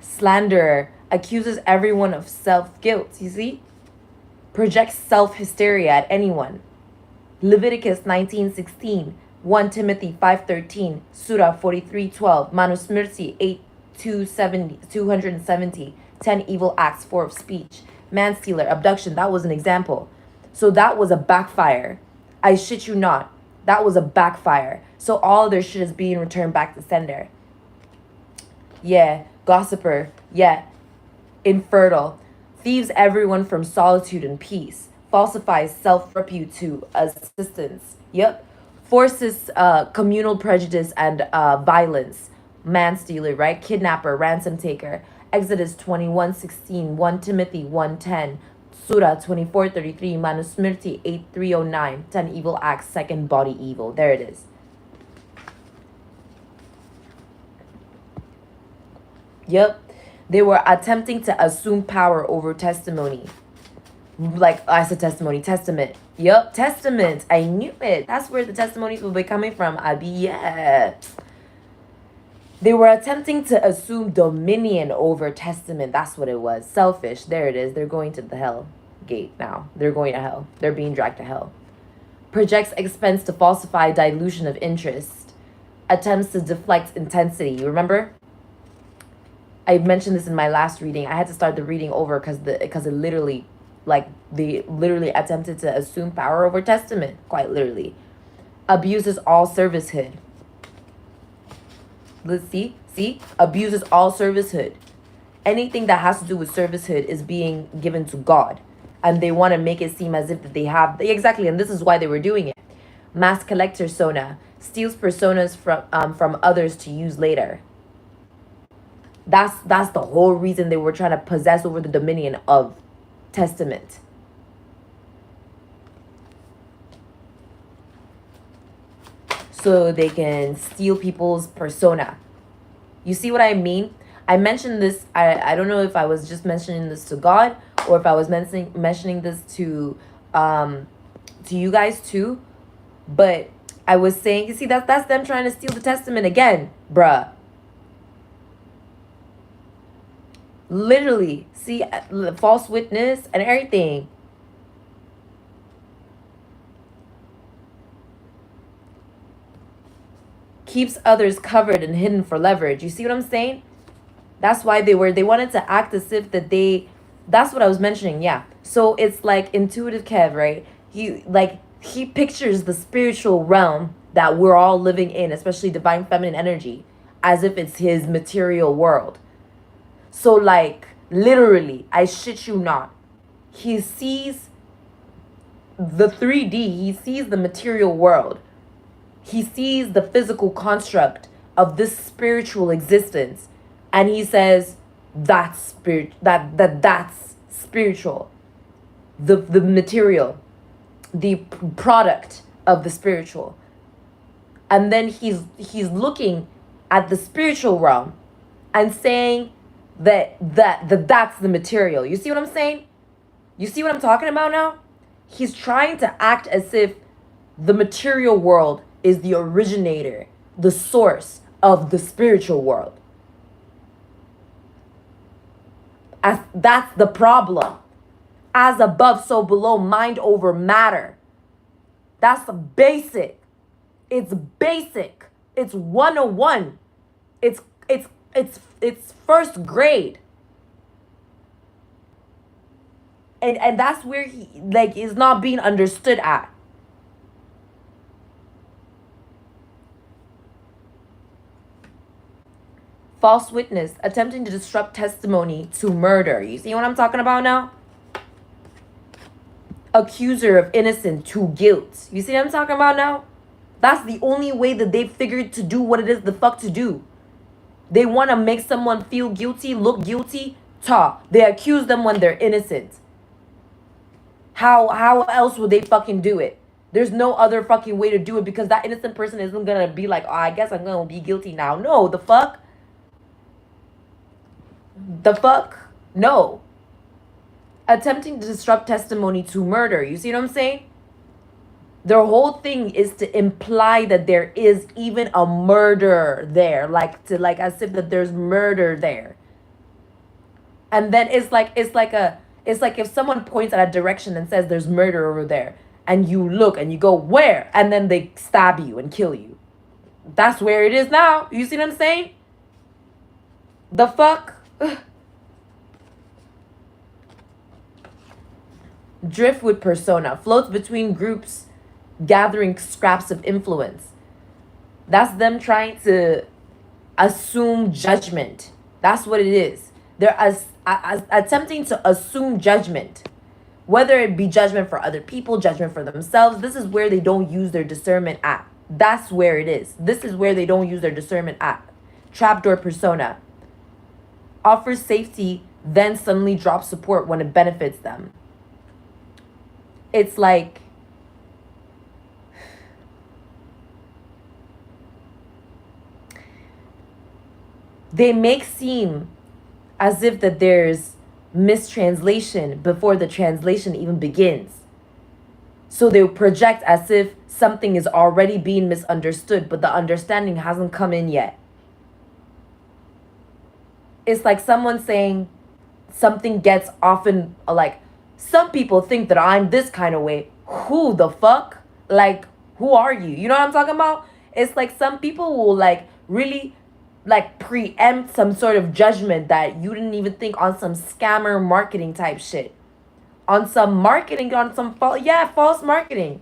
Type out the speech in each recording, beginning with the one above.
Slanderer accuses everyone of self-guilt. You see? Projects self-hysteria at anyone. Leviticus 19:16, 1 Timothy 5:13, Surah 43:12, Manusmrti 8:270, 10 evil acts, 4 of speech, manstealer, abduction. That was an example. So that was a backfire. I shit you not. That was a backfire. So all their shit is being returned back to sender. Yeah, gossiper. Yeah, infertile. Thieves everyone from solitude and peace. Falsifies self-repute to assistance. Yep. Forces communal prejudice and violence. Manstealer, right? Kidnapper, ransom taker. Exodus 21:16, 1 Timothy 1:10, Surah 24:33, Manusmrti 8:309, 10 evil acts, second body evil. There it is. Yep. They were attempting to assume power over testimony. Like I said, testament. Yup, testament. I knew it. That's where the testimonies will be coming from. Abi, yeah. They were attempting to assume dominion over testament. That's what it was. Selfish. There it is. They're going to the hell gate now. They're going to hell. They're being dragged to hell. Projects expense to falsify dilution of interest. Attempts to deflect intensity. You remember? I mentioned this in my last reading. I had to start the reading over because it literally, like, they literally attempted to assume power over testament, quite literally. Abuses all servicehood. Let's see, abuses all servicehood. Anything that has to do with servicehood is being given to God, and they want to make it seem as if that they have exactly, and this is why they were doing it. Mass collector persona steals personas from others to use later. That's the whole reason they were trying to possess over the dominion of testament. So they can steal people's persona. You see what I mean? I mentioned this. I don't know if I was just mentioning this to God or if I was mentioning this to you guys too. But I was saying, you see, that's them trying to steal the testament again, bruh. Literally, see, false witness and everything. Keeps others covered and hidden for leverage. You see what I'm saying? That's why they wanted to act as if that that's what I was mentioning. Yeah. So it's like intuitive Kev, right? He pictures the spiritual realm that we're all living in, especially divine feminine energy, as if it's his material world. So like literally, I shit you not, he sees the 3D, he sees the material world. He sees the physical construct of this spiritual existence, and he says that's that's spiritual. The material, the product of the spiritual. And then he's looking at the spiritual realm and saying that's the material. You see what I'm saying? You see what I'm talking about now? He's trying to act as if the material world is the originator, the source of the spiritual world. As that's the problem. As above, so below, mind over matter. That's basic. It's basic. It's 101. It's first grade. And that's where he like is not being understood at. False witness, attempting to disrupt testimony to murder. You see what I'm talking about now? Accuser of innocent to guilt. You see what I'm talking about now? That's the only way that they figured to do what it is the fuck to do. They want to make someone feel guilty, look guilty. They accuse them when they're innocent. How else would they fucking do it? There's no other fucking way to do it, because that innocent person isn't gonna be like, oh, I guess I'm gonna be guilty now. No, the fuck? The fuck? No. Attempting to disrupt testimony to murder. You see what I'm saying? Their whole thing is to imply that there is even a murder there. Like as if that there's murder there. And then it's like if someone points at a direction and says there's murder over there, and you look and you go, where? And then they stab you and kill you. That's where it is now. You see what I'm saying? The fuck? Driftwood persona floats between groups, gathering scraps of influence. That's them trying to assume judgment. That's what it is. They're attempting to assume judgment, whether it be judgment for other people, judgment for themselves. This is where they don't use their discernment at. That's where it is. This is where they don't use their discernment at. Trapdoor persona offers safety, then suddenly drops support when it benefits them. It's like they make seem as if that there's mistranslation before the translation even begins. So they project as if something is already being misunderstood, but the understanding hasn't come in yet. It's like someone saying something gets often like, some people think that I'm this kind of way. Who the fuck? Like, who are you? You know what I'm talking about? It's like some people will like really like preempt some sort of judgment that you didn't even think on some scammer marketing type shit. On some marketing, on some false marketing.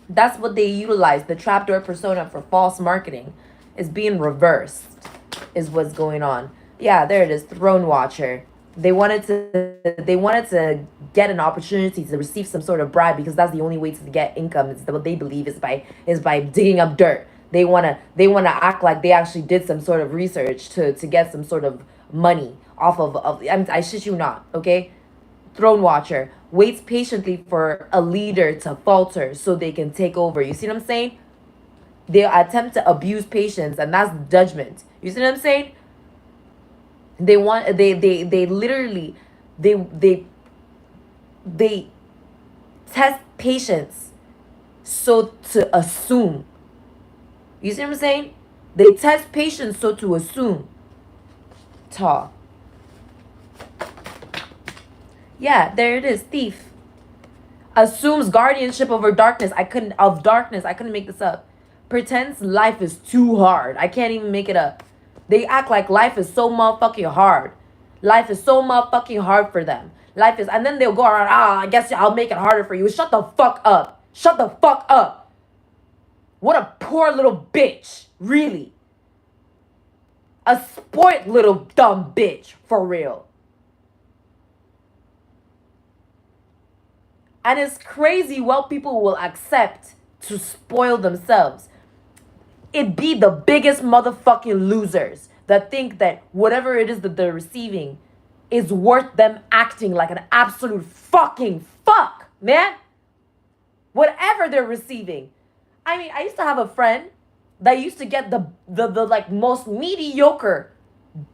That's what they utilize. The trapdoor persona for false marketing is being reversed, is what's going on. Yeah, there it is. Throne Watcher. They wanted to get an opportunity to receive some sort of bribe because that's the only way to get income. It's what they believe is by digging up dirt. They wanna act like they actually did some sort of research to get some sort of money off of I shit you not, okay? Throne Watcher waits patiently for a leader to falter so they can take over. You see what I'm saying? They attempt to abuse patience, and that's judgment. You see what I'm saying? They literally test patience so to assume. You see what I'm saying? They test patience so to assume. Ta. Yeah, there it is. Thief. Assumes guardianship over darkness. I couldn't make this up. Pretends life is too hard. I can't even make it up. They act like life is so motherfucking hard. Life is so motherfucking hard for them. Life is, and then they'll go around, I guess I'll make it harder for you. Shut the fuck up. Shut the fuck up. What a poor little bitch. Really. A spoiled little dumb bitch. For real. And it's crazy what people will accept to spoil themselves. It be the biggest motherfucking losers that think that whatever it is that they're receiving is worth them acting like an absolute fucking fuck, man. Whatever they're receiving. I mean, I used to have a friend that used to get the like most mediocre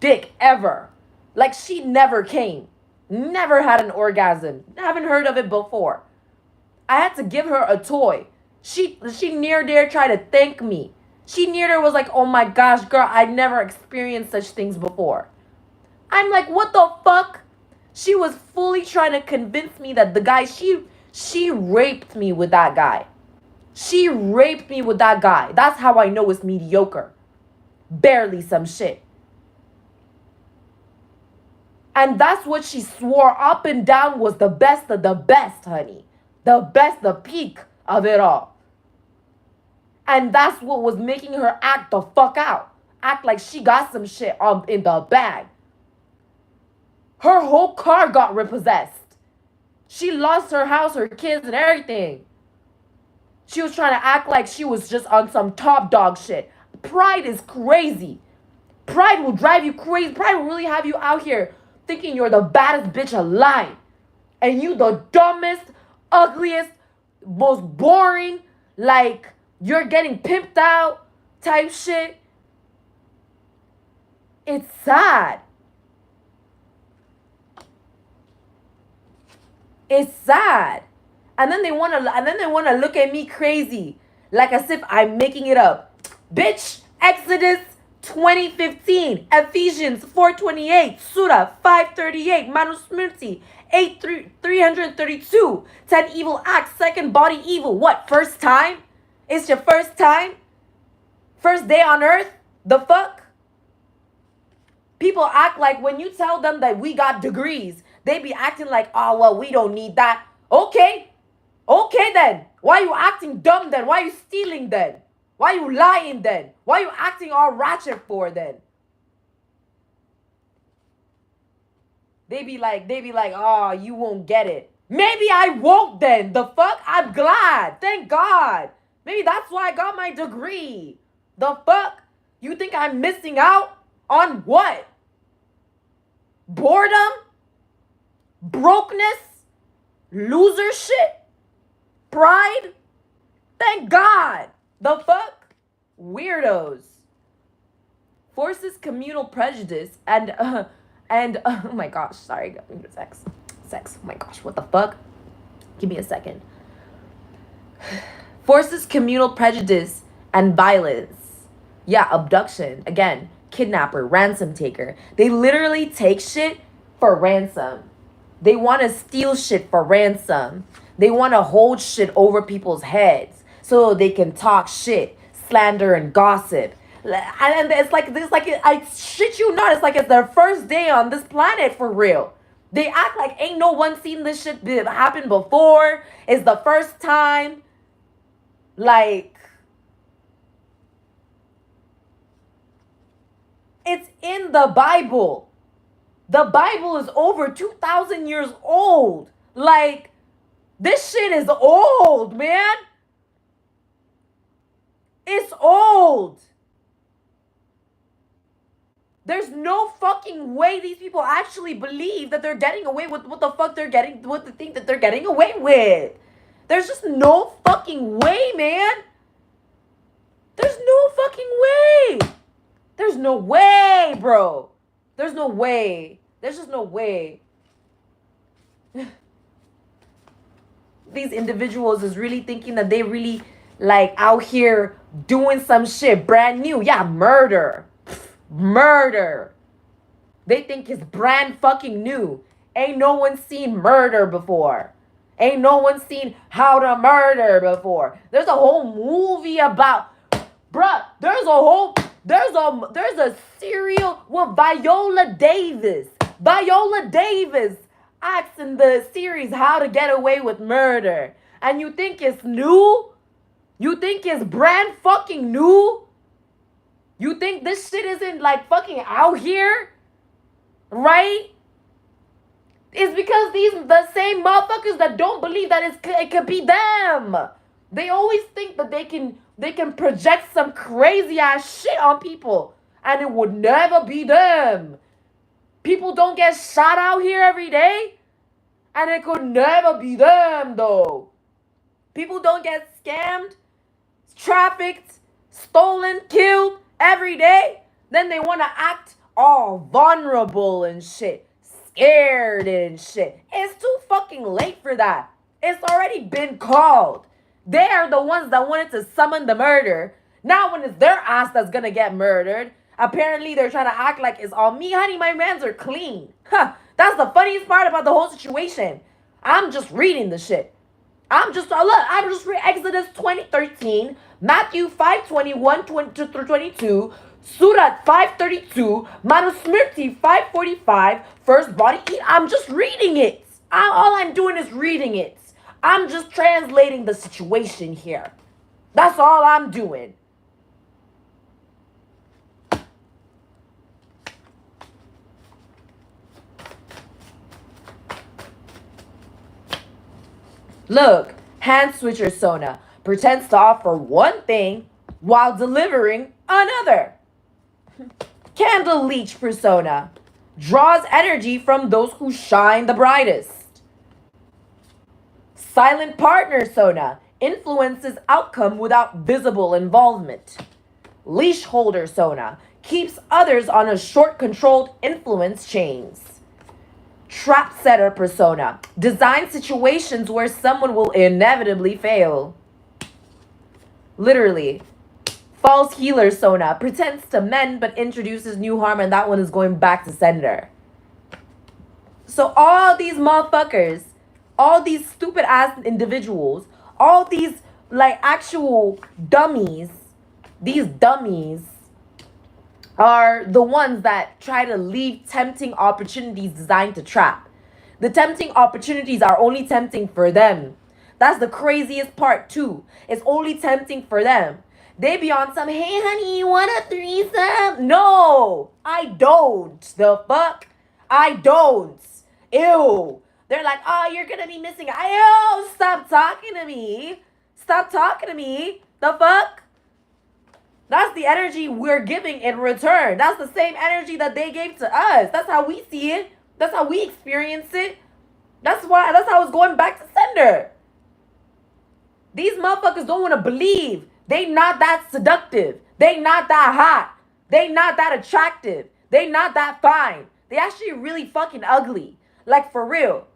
dick ever. Like she never came. Never had an orgasm. Haven't heard of it before. I had to give her a toy. She near there tried to thank me. She near there was like, oh my gosh, girl, I never experienced such things before. I'm like, what the fuck? She was fully trying to convince me that the guy, she raped me with that guy. She raped me with that guy. That's how I know it's mediocre. Barely some shit. And that's what she swore up and down was the best of the best, honey. The best, the peak of it all. And that's what was making her act the fuck out. Act like she got some shit in the bag. Her whole car got repossessed. She lost her house, her kids, and everything. She was trying to act like she was just on some top dog shit. Pride is crazy. Pride will drive you crazy. Pride will really have you out here thinking you're the baddest bitch alive. And you the dumbest, ugliest, most boring, like you're getting pimped out type shit. It's sad. It's sad. And then they wanna look at me crazy. Like as if I'm making it up. Bitch, Exodus 2015, Ephesians 4:28, Surah 5:38, Manusmrti 332, 10 evil acts, second body evil. What, first time? It's your first time? First day on earth? The fuck? People act like when you tell them that we got degrees, they be acting like, oh, well, we don't need that. Okay. Okay then. Why you acting dumb then? Why you stealing then? Why you lying then? Why you acting all ratchet for then? They be like, oh, you won't get it. Maybe I won't then. The fuck? I'm glad. Thank God. Maybe that's why I got my degree. The fuck? You think I'm missing out on what? Boredom? Brokenness? Loser shit? Pride? Thank God. The fuck? Weirdos. Forces communal prejudice and oh my gosh, sorry, sex, oh my gosh, what the fuck? Give me a second. Forces communal prejudice and violence. Yeah, abduction, again, kidnapper, ransom taker. They literally take shit for ransom. They want to steal shit for ransom. They want to hold shit over people's heads so they can talk shit, slander, and gossip. And it's like this, like I shit you not. It's like it's their first day on this planet for real. They act like ain't no one seen this shit happen before. It's the first time. Like, it's in the Bible. The Bible is over 2,000 years old. Like, this shit is old, man. It's old. There's no fucking way these people actually believe that they're getting away with what the fuck they're getting, what they think that they're getting away with. There's just no fucking way, man. There's no fucking way. There's no way, bro. There's no way. There's just no way. These individuals is really thinking that they really like out here doing some shit brand new. Yeah, murder. Murder. They think it's brand fucking new. Ain't no one seen murder before. Ain't no one seen how to murder before. There's a whole movie about, bruh, there's a serial with Viola Davis. Viola Davis acts in the series How to Get Away with Murder. And you think it's new? You think it's brand fucking new? You think this shit isn't like fucking out here? Right? It's because the same motherfuckers that don't believe that it could be them. They always think that they can project some crazy ass shit on people and it would never be them. People don't get shot out here every day and it could never be them though. People don't get scammed, trafficked, stolen, killed every day. Then they want to act all vulnerable and shit, scared and shit. It's too fucking late for that. It's already been called. They are the ones that wanted to summon the murder. Now when it's their ass that's gonna get murdered, apparently they're trying to act like it's all me, honey, my mans are clean. Huh, that's the funniest part about the whole situation. I'm just reading the shit. I'm just reading Exodus 20:13, Matthew 5:21-22, Surah 5:32, Manusmrti 5:45, first body eat. I'm just reading it. All I'm doing is reading it. I'm just translating the situation here. That's all I'm doing. Look, hand switcher Sona pretends to offer one thing while delivering another. Candle leech persona draws energy from those who shine the brightest. Silent partner Sona influences outcome without visible involvement. Leash holder Sona keeps others on a short controlled influence chains. Trap setter persona designs situations where someone will inevitably fail. Literally, False healer Sona pretends to mend but introduces new harm, and that one is going back to sender. So all these motherfuckers, all these stupid ass individuals, all these like actual dummies, these dummies are the ones that try to leave tempting opportunities designed to trap. The tempting opportunities are only tempting for them. That's the craziest part too. It's only tempting for them. They be on some, hey honey, you want a threesome? No, I don't. The fuck? I don't. Ew. They're like, oh, you're gonna be missing. Ew, stop talking to me. Stop talking to me. The fuck? That's the energy we're giving in return. That's the same energy that they gave to us. That's how we see it. That's how we experience it. That's how it's going back to sender. These motherfuckers don't want to believe. They not that seductive. They not that hot. They not that attractive. They not that fine. They actually really fucking ugly. Like for real.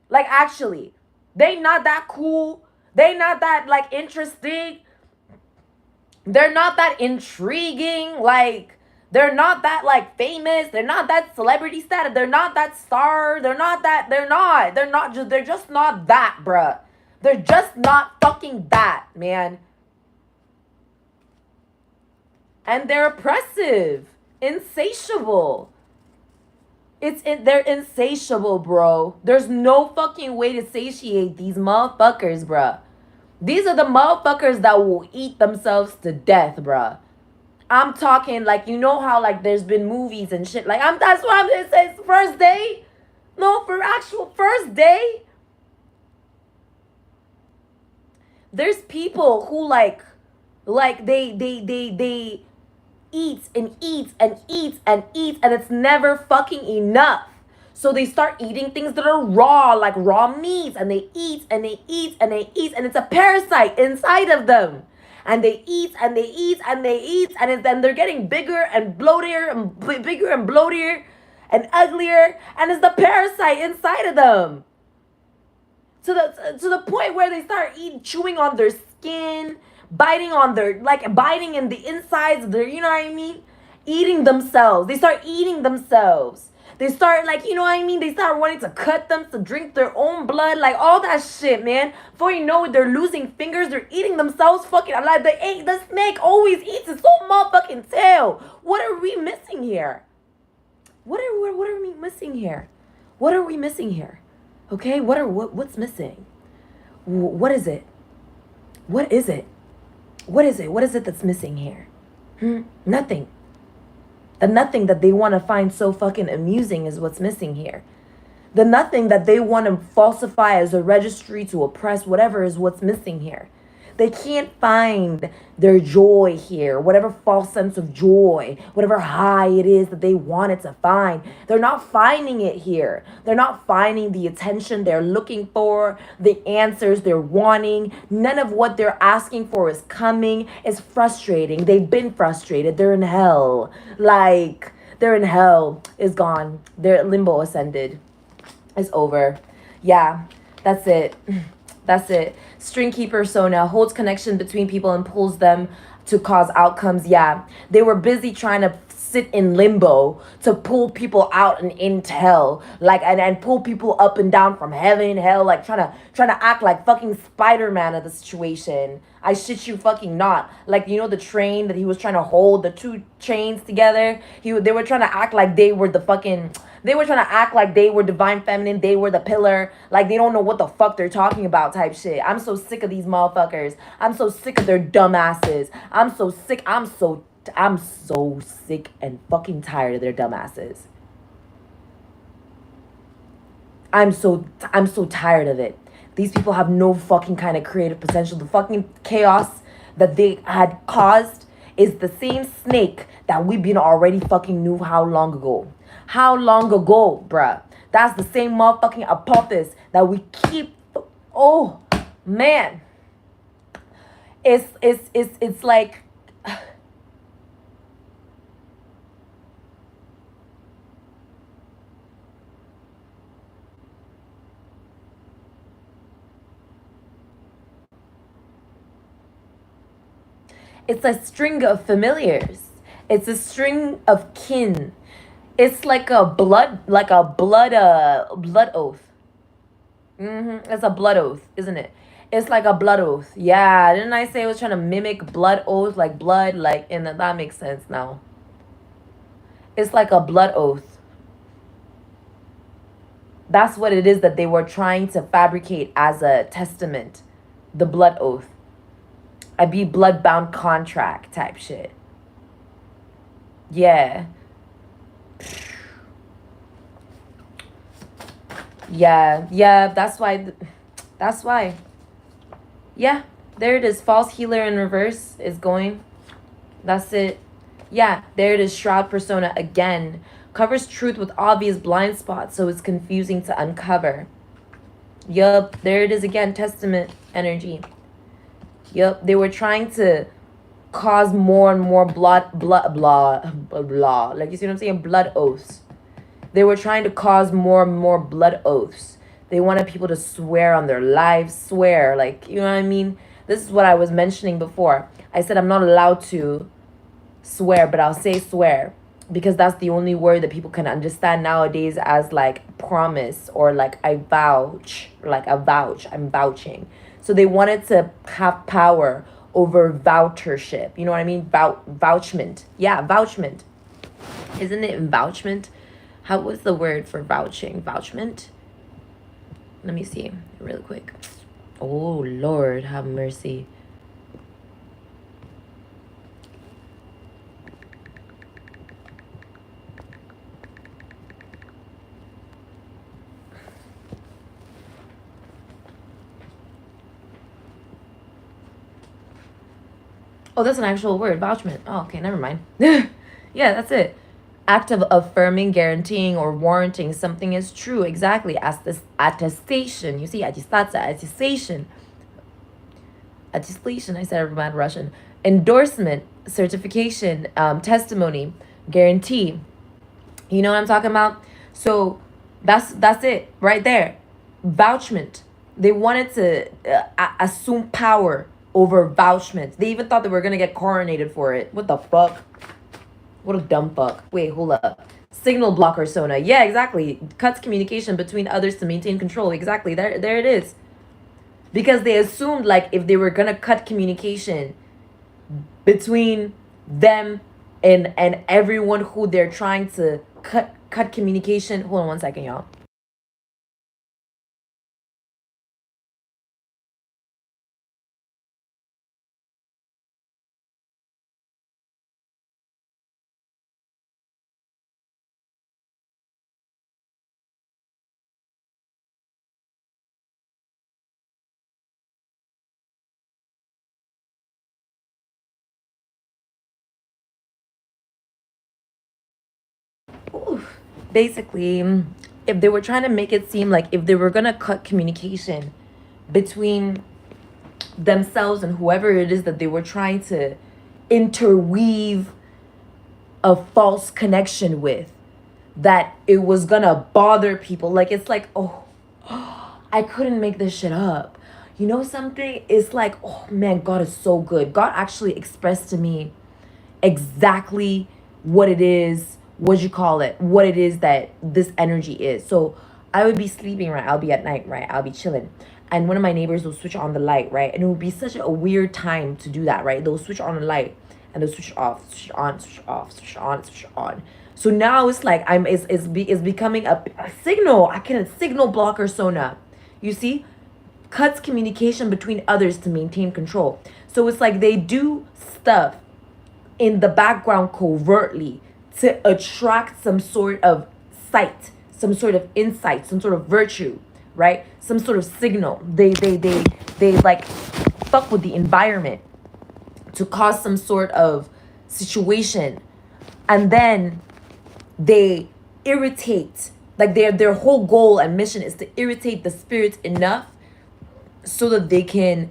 Like actually. They not that cool. They not that like interesting. They're not that intriguing. Like they're not that like famous. They're not that celebrity status. They're not that star. They're just not that, bruh. They're just not fucking that, man. And they're oppressive, insatiable. They're insatiable, bro. There's no fucking way to satiate these motherfuckers, bruh. These are the motherfuckers that will eat themselves to death, bruh. I'm talking like, you know how like there's been movies and shit. Like that's what I'm gonna say. First day? No, for actual first day. There's people who like they eats and eats and eats and eats, and it's never fucking enough. So they start eating things that are raw, like raw meats, and they eat and they eat and they eat, and it's a parasite inside of them. And they eat and they eat and they eat, and then they're getting bigger and bloatier and bigger and bloatier and uglier, and it's the parasite inside of them. To the point where they start chewing on their skin, biting on their, like biting in the insides of their, you know what I mean? Eating themselves. They start eating themselves. They start like, you know what I mean? They start wanting to cut them to drink their own blood, like all that shit, man. Before you know it, they're losing fingers. They're eating themselves. Fucking, I'm like, the snake always eats its own motherfucking tail. What are we missing here? What are we missing here? What are we missing here? Okay, what's missing? What is it? What is it? What is it? What is it that's missing here? Nothing. The nothing that they want to find so fucking amusing is what's missing here. The nothing that they want to falsify as a registry to oppress, whatever, is what's missing here. They can't find their joy here, whatever false sense of joy, whatever high it is that they wanted to find. They're not finding it here. They're not finding the attention they're looking for, the answers they're wanting. None of what they're asking for is coming. It's frustrating. They've been frustrated. They're in hell. Like, they're in hell. It's gone. Their limbo ascended. It's over. Yeah, that's it. That's it. String keeper Sona holds connection between people and pulls them to cause outcomes. Yeah, they were busy trying to sit in limbo to pull people out and into hell, like and pull people up and down from heaven and hell, like trying to act like fucking Spider-Man of the situation. I shit you fucking not. Like, you know, the train that he was trying to hold, the two trains together. They were trying to act like they were the fucking. They were trying to act like they were divine feminine. They were the pillar. Like, they don't know what the fuck they're talking about type shit. I'm so sick of these motherfuckers. I'm so sick of their dumb asses. I'm so sick. I'm so sick and fucking tired of their dumb asses. I'm so tired of it. These people have no fucking kind of creative potential. The fucking chaos that they had caused is the same snake that we've been already fucking knew how long ago. How long ago, bruh? That's the same motherfucking apophis that we keep. Oh, man. It's like. It's a string of familiars. It's a string of kin. It's like a blood oath. It's a blood oath, isn't it? It's like a blood oath. Yeah, didn't I say I was trying to mimic blood oath, like blood, like, and that makes sense now. It's like a blood oath. That's what it is that they were trying to fabricate as a testament. The blood oath. A be blood-bound contract type shit. Yeah. Yeah, that's why. That's why. Yeah, there it is. False healer in reverse is going. That's it. Yeah, there it is. Shroud persona again. Covers truth with obvious blind spots, so it's confusing to uncover. Yup, there it is again. Testament energy. Yup, they were trying to cause more and more blah. Like, you see what I'm saying? Blood oaths. They were trying to cause more and more blood oaths. They wanted people to swear on their lives, swear. Like, you know what I mean? This is what I was mentioning before. I said I'm not allowed to swear, but I'll say swear. Because that's the only word that people can understand nowadays as, like, promise or, like, I vouch. Like, a vouch. I'm vouching. So they wanted to have power over vouchership. You know what I mean? Vouchment. Yeah, vouchment. Isn't it vouchment? What's the word for vouching? Vouchment? Let me see really quick. Oh, Lord, have mercy. Oh, that's an actual word, vouchment. Oh, okay, never mind. Yeah, that's it. Act of affirming, guaranteeing, or warranting something is true. Exactly. As this attestation. You see, attestation. Attestation, I said bad Russian. Endorsement, certification, testimony, guarantee. You know what I'm talking about? So that's it right there. Vouchment. They wanted to assume power over vouchment. They even thought they were going to get coronated for it. What the fuck? What a dumb fuck. Wait, hold up. Signal blocker persona. Yeah, exactly. Cuts communication between others to maintain control. Exactly. There it is. Because they assumed, like, if they were going to cut communication between them and everyone who they're trying to cut communication. Hold on one second, y'all. Oof. Basically, if they were trying to make it seem like if they were going to cut communication between themselves and whoever it is that they were trying to interweave a false connection with, that it was gonna bother people. Like, it's like, oh, I couldn't make this shit up. You know something? It's like, oh man, God is so good. God actually expressed to me exactly what it is, what it is that this energy is. So I would be sleeping, right? I'll be at night, right? I'll be chilling. And one of my neighbors will switch on the light, right? And it would be such a weird time to do that, right? They'll switch on the light and they'll switch off, switch on, switch off, switch on, switch on. So now it's like it's becoming a signal. I can signal blocker persona. You see? Cuts communication between others to maintain control. So it's like they do stuff in the background covertly to attract some sort of sight, some sort of insight, some sort of virtue, right? Some sort of signal. They like fuck with the environment to cause some sort of situation, and then they irritate. Like their whole goal and mission is to irritate the spirits enough so that they can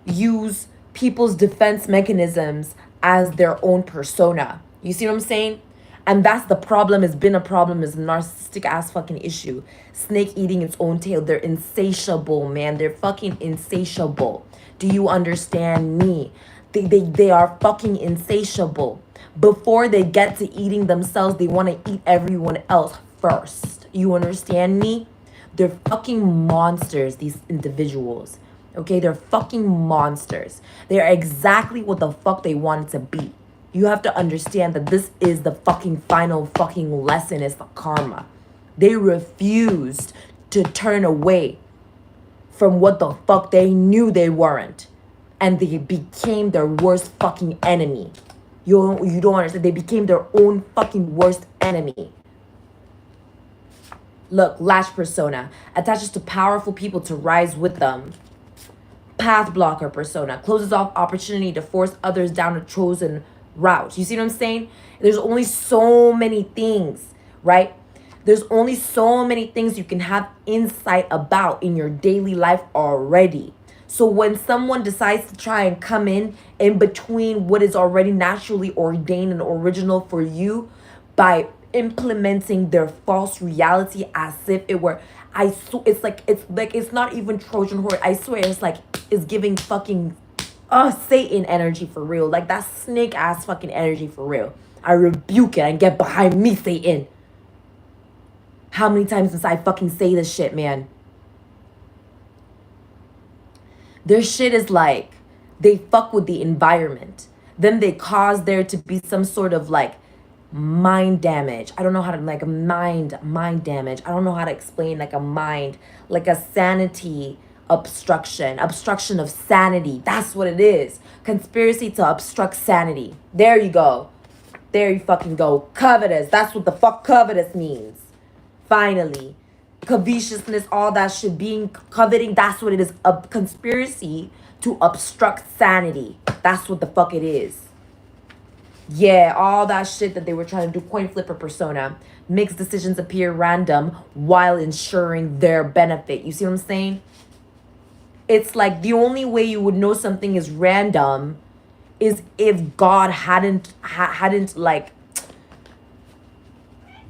use people's defense mechanisms as their own persona. You see what I'm saying? And that's the problem. It's been a problem. It's a narcissistic ass fucking issue. Snake eating its own tail. They're insatiable, man. They're fucking insatiable. Do you understand me? They are fucking insatiable. Before they get to eating themselves, they want to eat everyone else first. You understand me? They're fucking monsters, these individuals. Okay, they're fucking monsters. They are exactly what the fuck they wanted to be. You have to understand that this is the fucking final fucking lesson, is the karma. They refused to turn away from what the fuck they knew they weren't. And they became their worst fucking enemy. You don't understand. They became their own fucking worst enemy. Look, latch persona attaches to powerful people to rise with them. Path blocker persona closes off opportunity to force others down a chosen route. You see what I'm saying? There's only so many things, right? There's only so many things you can have insight about in your daily life already. So when someone decides to try and come in between what is already naturally ordained and original for you by implementing their false reality as if it were, it's not even Trojan horse. I swear it's giving fucking Satan energy for real. Like that snake ass fucking energy for real. I rebuke it and get behind me, Satan. How many times must I fucking say this shit, man? Their shit is like, they fuck with the environment. Then they cause there to be some sort of like mind damage. I don't know how to, like a mind damage. I don't know how to explain like a mind, like a sanity obstruction of sanity. That's what it is. Conspiracy to obstruct sanity. There you go. There you fucking go. Covetous. That's what the fuck covetous means. Finally. Covetousness, all that shit, being coveting, that's what it is. A conspiracy to obstruct sanity. That's what the fuck it is. Yeah, all that shit that they were trying to do. Coin flipper persona makes decisions appear random while ensuring their benefit. You see what I'm saying? It's like the only way you would know something is random is if God hadn't like,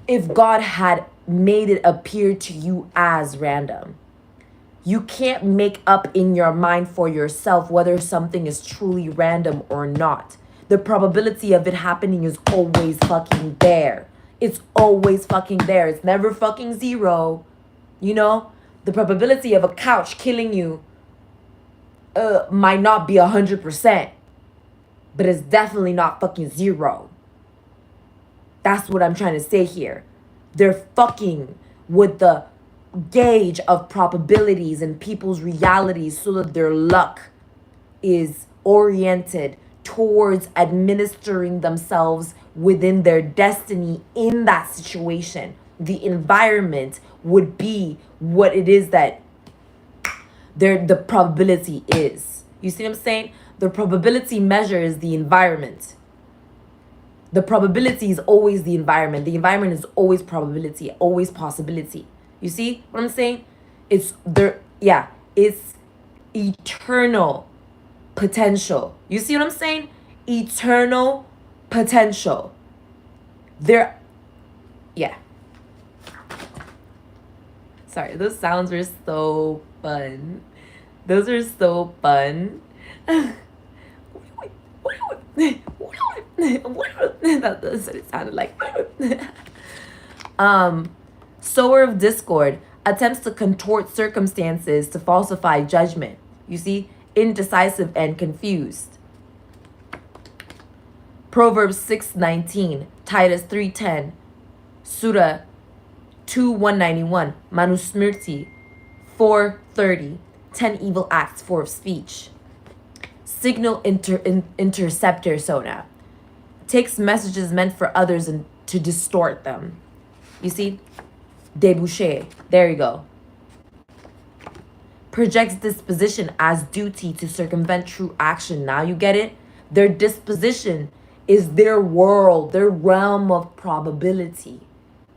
if God had made it appear to you as random. You can't make up in your mind for yourself whether something is truly random or not. The probability of it happening is always fucking there. It's always fucking there. It's never fucking zero. You know? The probability of a couch killing you might not be 100%. But it's definitely not fucking zero. That's what I'm trying to say here. They're fucking with the gauge of probabilities and people's realities so that their luck is oriented towards administering themselves within their destiny in that situation. The environment would be what it is that the probability is. You see what I'm saying? The probability measure is the environment. The probability is always the environment. The environment is always probability, always possibility. You see what I'm saying? It's there. Yeah, it's eternal potential. You see what I'm saying? Eternal potential. There. Yeah. Sorry, those sounds were so fun. Those are so fun. That's what it sounded like. Sower of discord attempts to contort circumstances to falsify judgment. You see, indecisive and confused. Proverbs 6:19, Titus 3:10, Surah 2:191, Manusmriti 4:30, 10 evil acts, 4 of speech. Signal interceptor sona takes messages meant for others and to distort them. You see? Debouché. There you go. Projects disposition as duty to circumvent true action. Now you get it? Their disposition is their world, their realm of probability.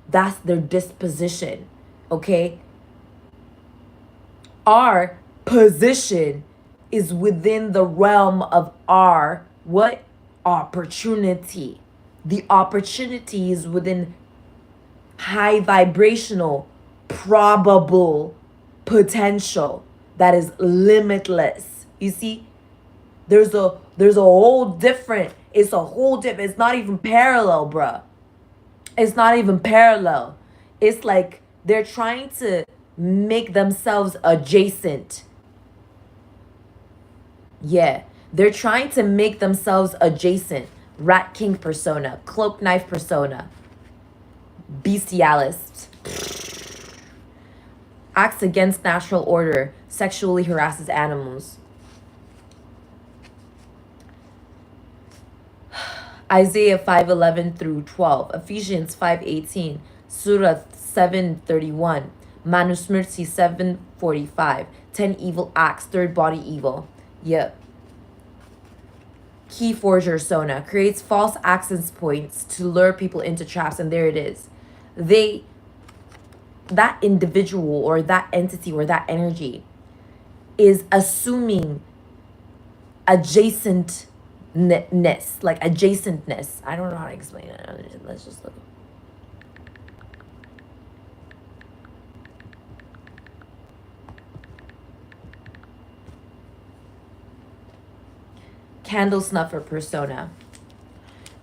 That's their disposition. Okay? Our position is within the realm of our what? Opportunity. The opportunity is within high vibrational, probable potential that is limitless. You see? There's a whole different, it's a whole different, it's not even parallel, bruh. It's not even parallel. It's like they're trying to make themselves adjacent. Yeah, they're trying to make themselves adjacent. Rat King persona, Cloak Knife persona, Bestialist, acts against natural order, sexually harasses animals. Isaiah 5:11 through 12, Ephesians 5:18, Surah 7:31, Manusmrti 7:45, 10 evil acts, third body evil. Yep. Key forger Sona creates false access points to lure people into traps, and there it is. That individual or that entity or that energy is assuming adjacentness, like adjacentness. I don't know how to explain it. Let's just look. Candle snuffer persona,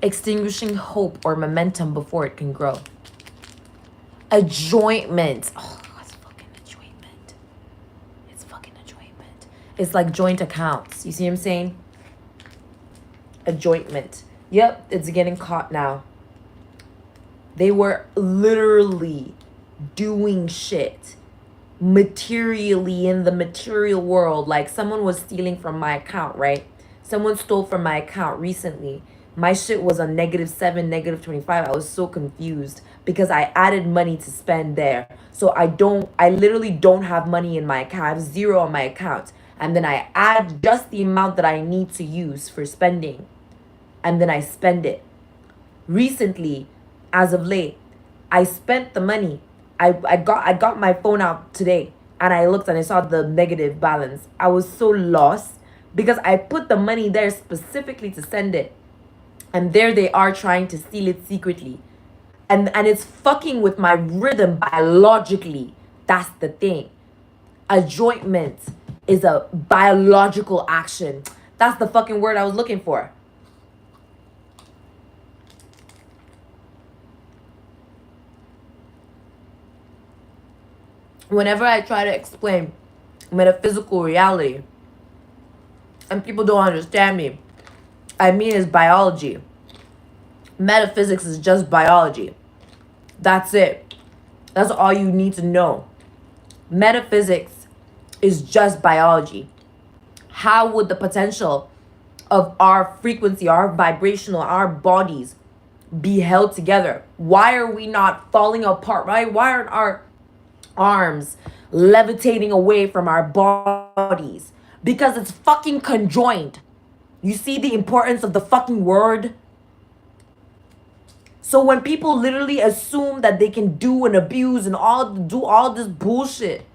extinguishing hope or momentum before it can grow. Adjointment. Oh, it's fucking adjointment. It's fucking adjointment. It's like joint accounts. You see what I'm saying? Adjointment. Yep, it's getting caught now. They were literally doing shit materially in the material world. Like someone was stealing from my account, right? Someone stole from my account recently. My shit was on -7, -25. I was so confused because I added money to spend there. So I literally don't have money in my account. I have zero on my account. And then I add just the amount that I need to use for spending. And then I spend it. Recently, as of late, I spent the money. I got my phone out today and I looked and I saw the negative balance. I was so lost because I put the money there specifically to send it. And there they are trying to steal it secretly. And it's fucking with my rhythm biologically. That's the thing. Adjointment is a biological action. That's the fucking word I was looking for. Whenever I try to explain metaphysical reality and people don't understand me, I mean it's biology. Metaphysics is just biology. That's it. That's all you need to know. Metaphysics is just biology. How would the potential of our frequency, our vibrational, our bodies be held together? Why are we not falling apart, right? Why aren't our arms levitating away from our bodies? Because it's fucking conjoined. You see the importance of the fucking word? So when people literally assume that they can do and abuse and do all this bullshit,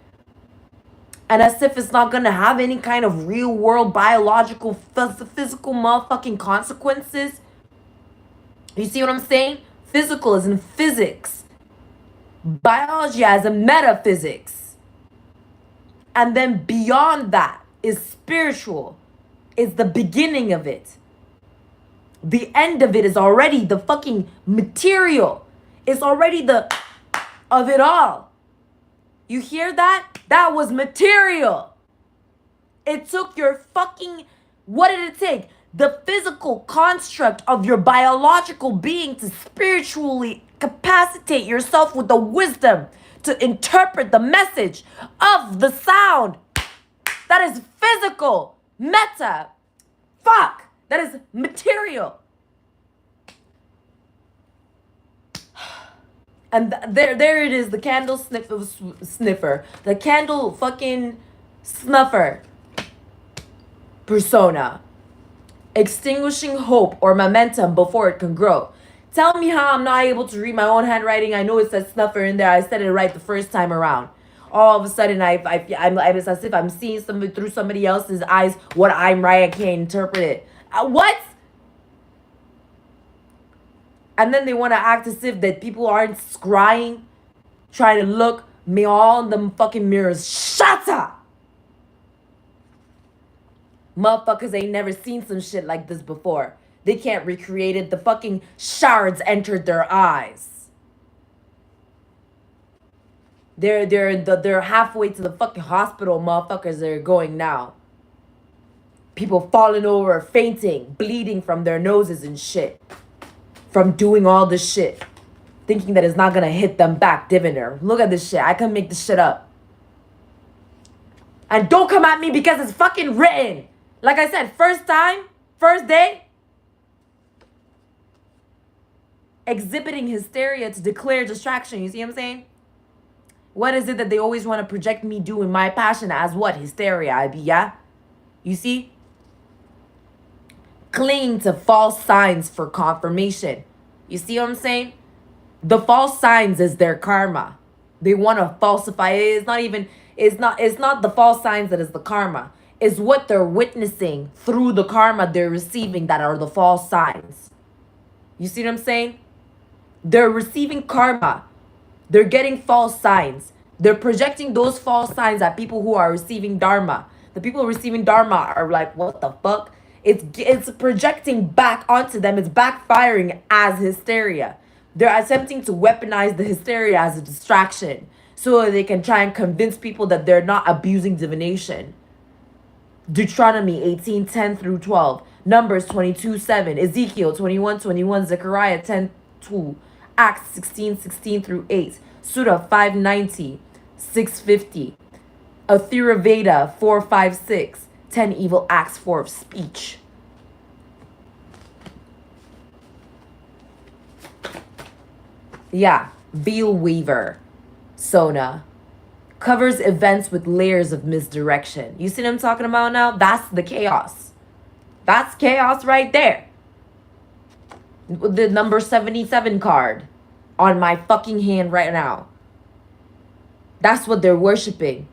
and as if it's not gonna have any kind of real world biological physical motherfucking consequences. You see what I'm saying? Physical is in physics. Biology as in metaphysics. And then beyond that is spiritual. It's the beginning of it. The end of it is already the fucking material. It's already the of it all. You hear that? That was material. It took your fucking, what did it take? The physical construct of your biological being to spiritually capacitate yourself with the wisdom to interpret the message of the sound. That is physical. Meta. Fuck. That is material. And there it is, the candle sniffer. The candle fucking snuffer persona. Extinguishing hope or momentum before it can grow. Tell me how I'm not able to read my own handwriting. I know it says snuffer in there. I said it right the first time around. All of a sudden, it's as if I'm seeing somebody through somebody else's eyes. What I'm right, I can't interpret it. What? And then they want to act as if that people aren't scrying, trying to look me all in them fucking mirrors. Shut up! Motherfuckers ain't never seen some shit like this before. They can't recreate it. The fucking shards entered their eyes. They're halfway to the fucking hospital, motherfuckers are going now. People falling over, fainting, bleeding from their noses and shit. From doing all this shit. Thinking that it's not gonna hit them back, diviner. Look at this shit. I can make this shit up. And don't come at me because it's fucking written. Like I said, first time, first day. Exhibiting hysteria to declare distraction. You see what I'm saying? What is it that they always want to project me doing my passion as what? Hysteria, I be, yeah? You see? Clinging to false signs for confirmation. You see what I'm saying? The false signs is their karma. They want to falsify it. It's not the false signs that is the karma. It's what they're witnessing through the karma they're receiving that are the false signs. You see what I'm saying? They're receiving karma. They're getting false signs. They're projecting those false signs at people who are receiving dharma. The people receiving dharma are like, what the fuck? It's projecting back onto them. It's backfiring as hysteria. They're attempting to weaponize the hysteria as a distraction so they can try and convince people that they're not abusing divination. Deuteronomy 18:10 through 12, Numbers 22:7, Ezekiel 21:21, Zechariah 10:2, Acts 16:16 through 8, Surah 590, 650, Athiraveda 456, 10 evil acts for of speech. Yeah, veil weaver, Sona. Covers events with layers of misdirection. You see what I'm talking about now? That's the chaos. That's chaos right there. The number 77 card on my fucking hand right now. That's what they're worshiping.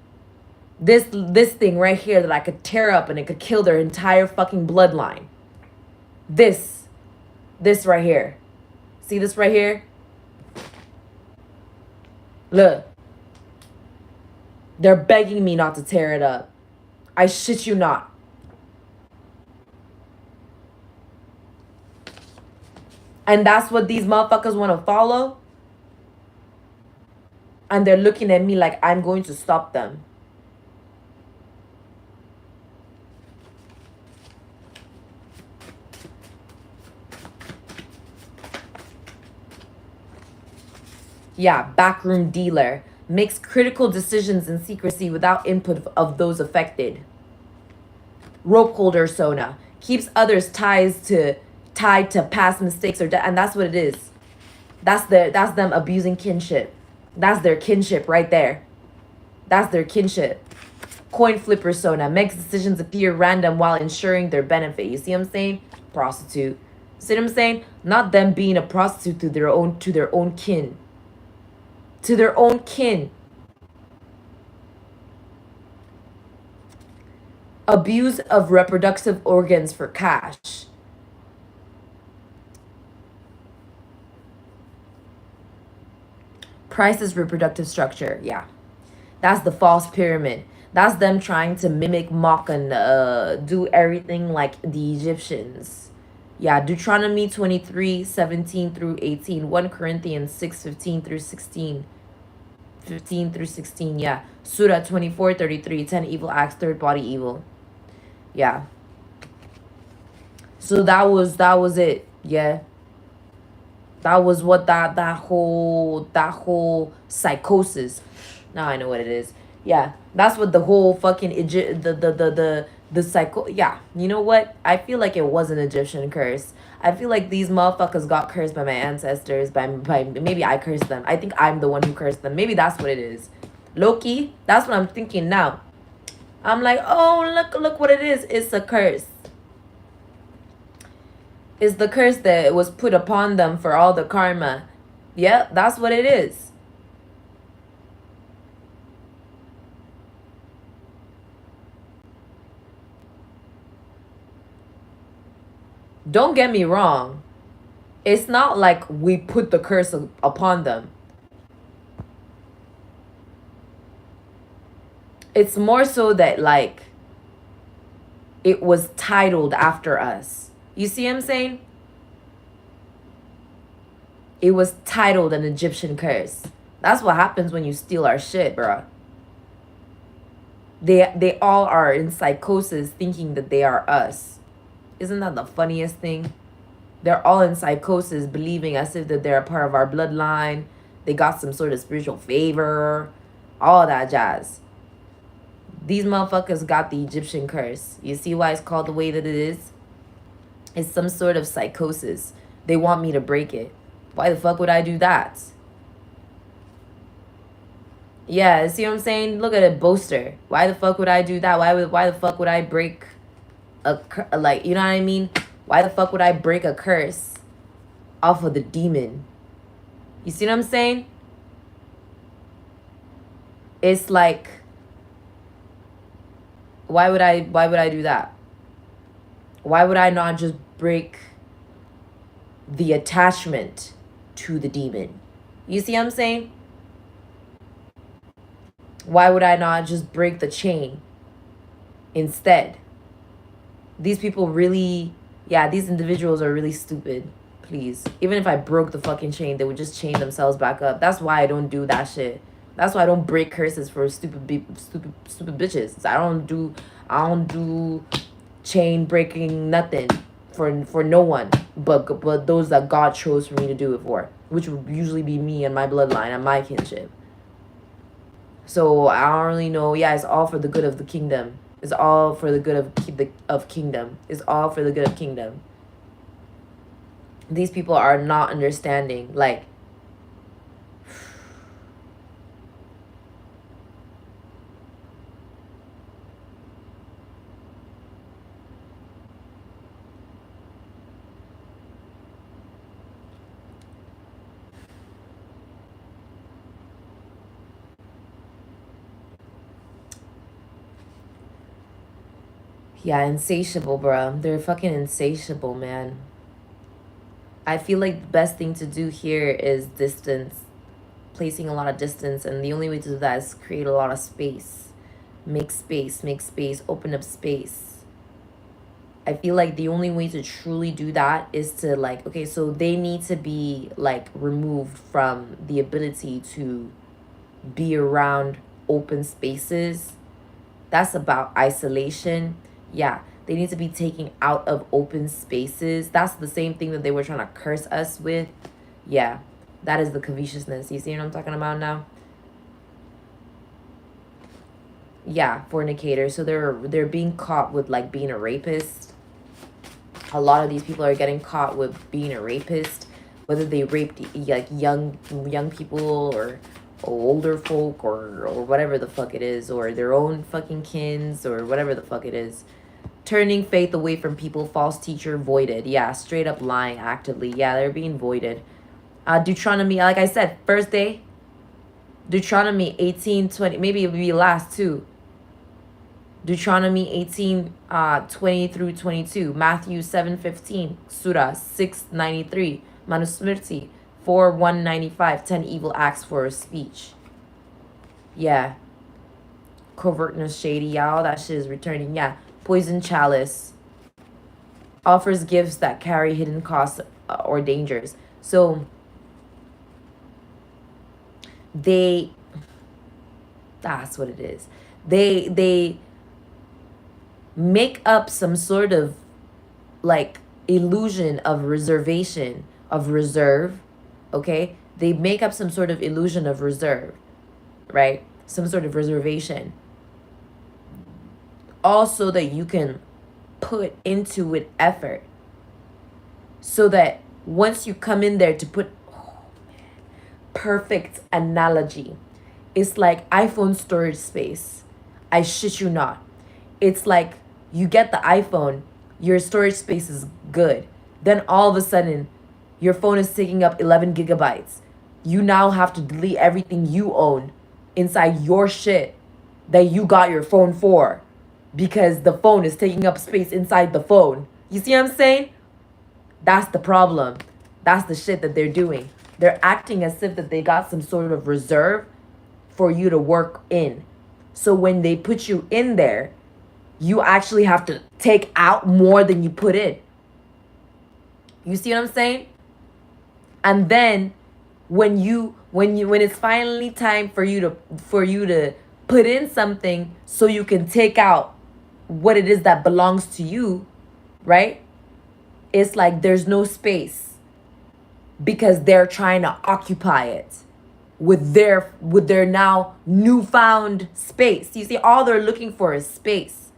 This thing right here that I could tear up and it could kill their entire fucking bloodline. This right here. See this right here? Look. They're begging me not to tear it up. I shit you not. And that's what these motherfuckers want to follow. And they're looking at me like I'm going to stop them. Yeah, backroom dealer. Makes critical decisions in secrecy without input of those affected. Rope holder Sona. Keeps others tied to past mistakes or and that's what it is. That's them abusing kinship. That's their kinship right there. That's their kinship. Coin flipper Sona. Makes decisions appear random while ensuring their benefit. You see what I'm saying? Prostitute. See what I'm saying? Not them being a prostitute to their own kin. To their own kin. Abuse of reproductive organs for cash. Price's reproductive structure. Yeah. That's the false pyramid. That's them trying to mimic, mock, and do everything like the Egyptians. Yeah, Deuteronomy 23:17 through 18, 1 Corinthians 6:15 through 16. 15 through 16, yeah. Surah 24:33, 10 evil acts, third body evil. Yeah. So that was it. Yeah. That was what that whole psychosis. Now I know what it is. Yeah. That's what the whole fucking the psycho. Yeah. You know what? I feel like it was an Egyptian curse. I feel like these motherfuckers got cursed by my ancestors. By maybe I cursed them. I think I'm the one who cursed them. Maybe that's what it is. Loki. That's what I'm thinking now. I'm like, oh, look what it is. It's a curse. It's the curse that was put upon them for all the karma. Yeah, that's what it is. Don't get me wrong. It's not like we put the curse upon them. It's more so that, like, it was titled after us. You see what I'm saying? It was titled an Egyptian curse. That's what happens when you steal our shit, bruh. They all are in psychosis thinking that they are us. Isn't that the funniest thing? They're all in psychosis believing as if that they're a part of our bloodline. They got some sort of spiritual favor. All that jazz. These motherfuckers got the Egyptian curse. You see why it's called the way that it is? It's some sort of psychosis. They want me to break it. Why the fuck would I do that? Yeah, see what I'm saying? Look at a boaster. Why the fuck would I do that? Why the fuck would I break like, you know what I mean? Why the fuck would I break a curse off of the demon? You see what I'm saying? It's like, why would I do that? Why would I not just break the attachment to the demon? You see what I'm saying? Why would I not just break the chain instead? These people really, yeah, these individuals are really stupid. Please. Even if I broke the fucking chain, they would just chain themselves back up. That's why I don't do that shit. That's why I don't break curses for stupid bitches. I don't do chain breaking nothing for no one but those that God chose for me to do it for, which would usually be me and my bloodline and my kinship. So I don't really know. Yeah, it's all for the good of the kingdom. It's all for the good of kingdom. It's all for the good of kingdom. These people are not understanding. Like, yeah, insatiable, bro. They're fucking insatiable, man. I feel like the best thing to do here is distance. Placing a lot of distance. And the only way to do that is create a lot of space. Make space. Open up space. I feel like the only way to truly do that is to, like, okay, so they need to be, like, removed from the ability to be around open spaces. That's about isolation. Yeah, they need to be taken out of open spaces. That's the same thing that they were trying to curse us with. Yeah, that is the covetousness. You see what I'm talking about now? Yeah, fornicator. So they're being caught with, like, being a rapist. A lot of these people are getting caught with being a rapist, whether they raped, like, young people or older folk or whatever the fuck it is, or their own fucking kins or whatever the fuck it is. Turning faith away from people, false teacher, voided. Yeah, straight up lying actively. Yeah, they're being voided. Deuteronomy, like I said, first day. Deuteronomy 18:20. Maybe it would be last too. Deuteronomy 18:20 through 22. Matthew 7:15. Surah 6:93. Manusmrti 4:195. 10 evil acts for a speech. Yeah. Covertness, shady. Yeah, all that shit is returning. Yeah. Poison chalice. Offers gifts that carry hidden costs or dangers. So that's what it is. They make up some sort of, like, illusion of reservation, of reserve, okay? They make up some sort of illusion of reserve, right? Some sort of reservation. Also that you can put into it effort. So that once you come in there to put, oh man, perfect analogy. It's like iPhone storage space. I shit you not. It's like you get the iPhone, your storage space is good. Then all of a sudden, your phone is taking up 11 gigabytes. You now have to delete everything you own inside your shit that you got your phone for, because the phone is taking up space inside the phone. You see what I'm saying? That's the problem. That's the shit that they're doing. They're acting as if that they got some sort of reserve for you to work in. So when they put you in there, you actually have to take out more than you put in. You see what I'm saying? And then when it's finally time for you to put in something so you can take out what it is that belongs to you, right? It's like there's no space because they're trying to occupy it with their now newfound space. You see, all they're looking for is space.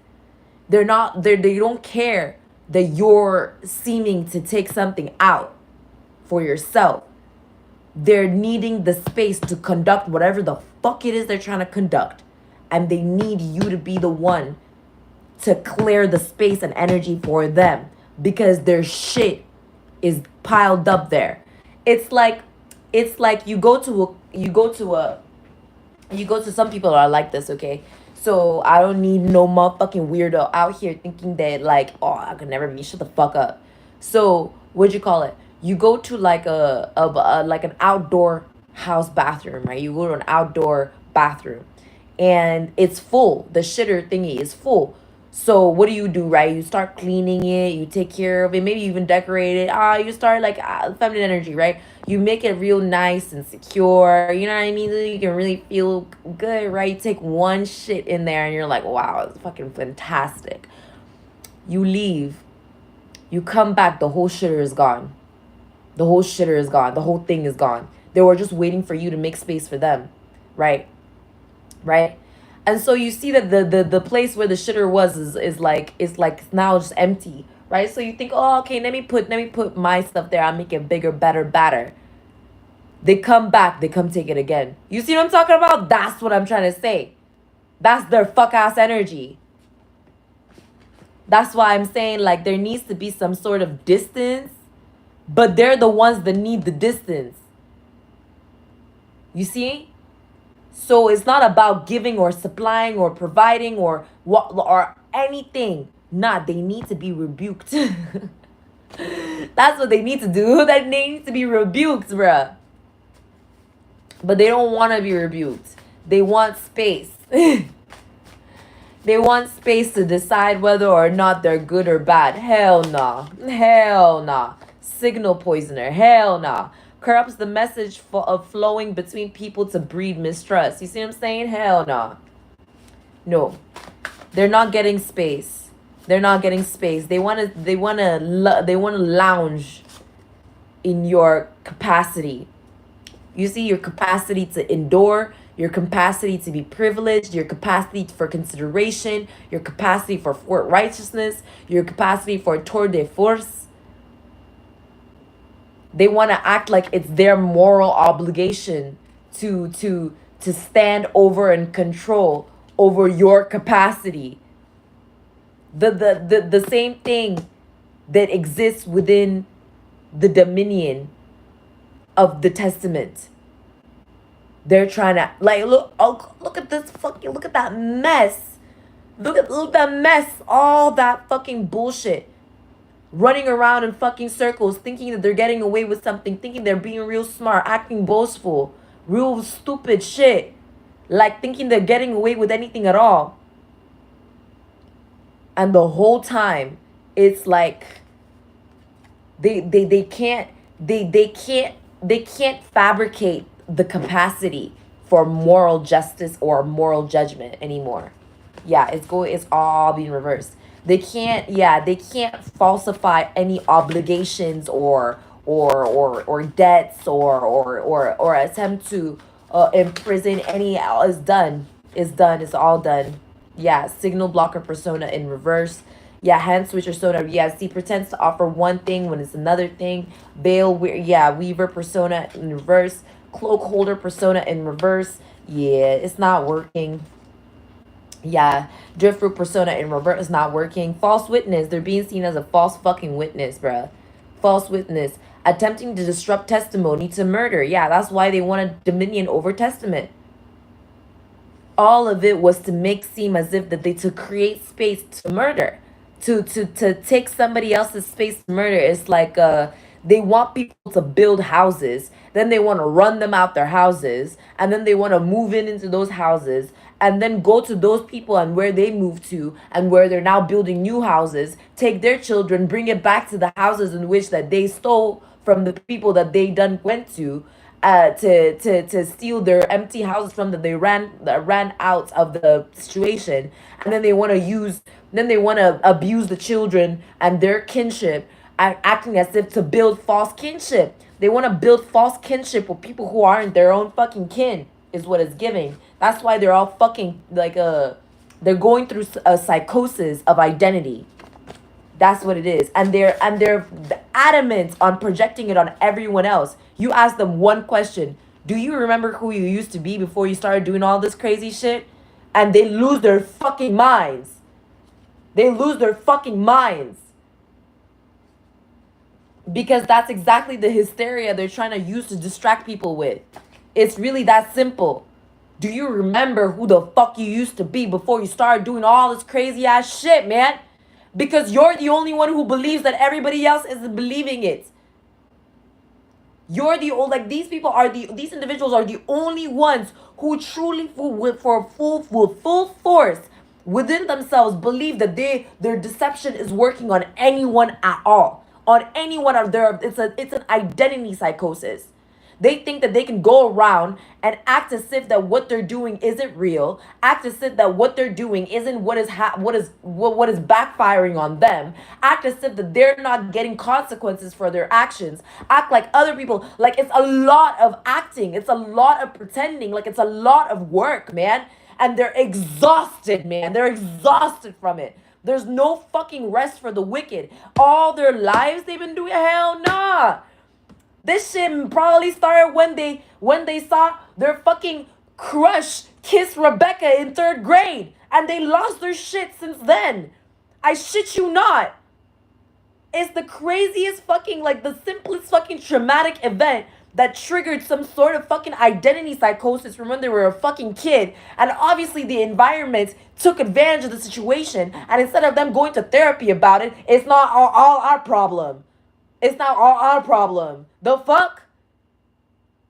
They don't care that you're seeming to take something out for yourself. They're needing the space to conduct whatever the fuck it is they're trying to conduct. And they need you to be the one to clear the space and energy for them because their shit is piled up there. It's like you go to some people are like this, okay? So I don't need no motherfucking weirdo out here thinking that like, oh, I could never be. Shut the fuck up. So what'd you call it? You go to like a like an outdoor house bathroom, right? You go to an outdoor bathroom, and it's full. The shitter thingy is full. So what do, right? You start cleaning it, you take care of it, maybe you even decorate it. You start like feminine energy, right? You make it real nice and secure. You know what I mean? So you can really feel good, right? You take one shit in there and you're like, wow, it's fucking fantastic. You leave, you come back, the whole shitter is gone. The whole shitter is gone. The whole thing is gone. They were just waiting for you to make space for them, right? Right? And so you see that the place where the shitter was is like now just empty, right? So you think, oh, okay, let me put my stuff there. I'll make it bigger, better, badder. They come back, they come take it again. You see what I'm talking about? That's what I'm trying to say. That's their fuck ass energy. That's why I'm saying like there needs to be some sort of distance, but they're the ones that need the distance. You see? So it's not about giving or supplying or providing or what or anything. Nah, they need to be rebuked. That's what they need to do. That they need to be rebuked, bruh. But they don't want to be rebuked. They want space. They want space to decide whether or not they're good or bad. Hell nah. Hell nah. Signal poisoner. Hell nah. Corrupts the message of flowing between people to breed mistrust. You see what I'm saying? Hell nah. No. They're not getting space. They're not getting space. They want to lounge in your capacity. You see, your capacity to endure, your capacity to be privileged, your capacity for consideration, your capacity for righteousness, your capacity for tour de force. They want to act like it's their moral obligation to stand over and control over your capacity. The same thing that exists within the dominion of the testament. They're trying to like look at this fucking look at that mess. Look at that mess. All that fucking bullshit. Running around in fucking circles, thinking that they're getting away with something, thinking they're being real smart, acting boastful, real stupid shit. Like thinking they're getting away with anything at all. And the whole time, it's like they can't fabricate the capacity for moral justice or moral judgment anymore. Yeah, it's all being reversed. They can't falsify any obligations or debts or attempt to imprison any. It's done. It's all done. Yeah, signal blocker persona in reverse. Yeah, hand switcher persona. Yeah, see, pretends to offer one thing when it's another thing. Weaver persona in reverse. Cloak holder persona in reverse. Yeah, it's not working. Yeah, driftwood persona in reverse is not working. False witness. They're being seen as a false fucking witness, bruh. False witness. Attempting to disrupt testimony to murder. Yeah, that's why they wanted dominion over testament. All of it was to make seem as if that to create space to murder. To take somebody else's space to murder. It's like they want people to build houses, then they want to run them out their houses, and then they want to move into those houses, and then go to those people and where they moved to and where they're now building new houses, take their children, bring it back to the houses in which that they stole from the people that they done went to, to steal their empty houses from that they ran out of the situation, and then they want to abuse the children and their kinship, and acting as if to build false kinship. They want to build false kinship with people who aren't their own fucking kin, is what it's giving. That's why they're all fucking like they're going through a psychosis of identity. That's what it is. And they're adamant on projecting it on everyone else. You ask them one question: do you remember who you used to be before you started doing all this crazy shit? And they lose their fucking minds. They lose their fucking minds. Because that's exactly the hysteria they're trying to use to distract people with. It's really that simple. Do you remember who the fuck you used to be before you started doing all this crazy ass shit, man? Because you're the only one who believes that everybody else isn't believing it. You're the old, like, these individuals are the only ones who truly with full force within themselves believe that their deception is working on anyone at all. On anyone of their, it's an identity psychosis. They think that they can go around and act as if that what they're doing isn't real, act as if that what they're doing isn't what is backfiring on them, act as if that they're not getting consequences for their actions, act like other people. Like, it's a lot of acting, it's a lot of pretending, like it's a lot of work, man. And they're exhausted, man. They're exhausted from it. There's no fucking rest for the wicked. All their lives they've been doing, hell nah. This shit probably started when they saw their fucking crush kiss Rebecca in 3rd grade. And they lost their shit since then. I shit you not. It's the craziest fucking, like, the simplest fucking traumatic event that triggered some sort of fucking identity psychosis from when they were a fucking kid. And obviously the environment took advantage of the situation. And instead of them going to therapy about it, it's not all our problem. It's not all our problem. The fuck?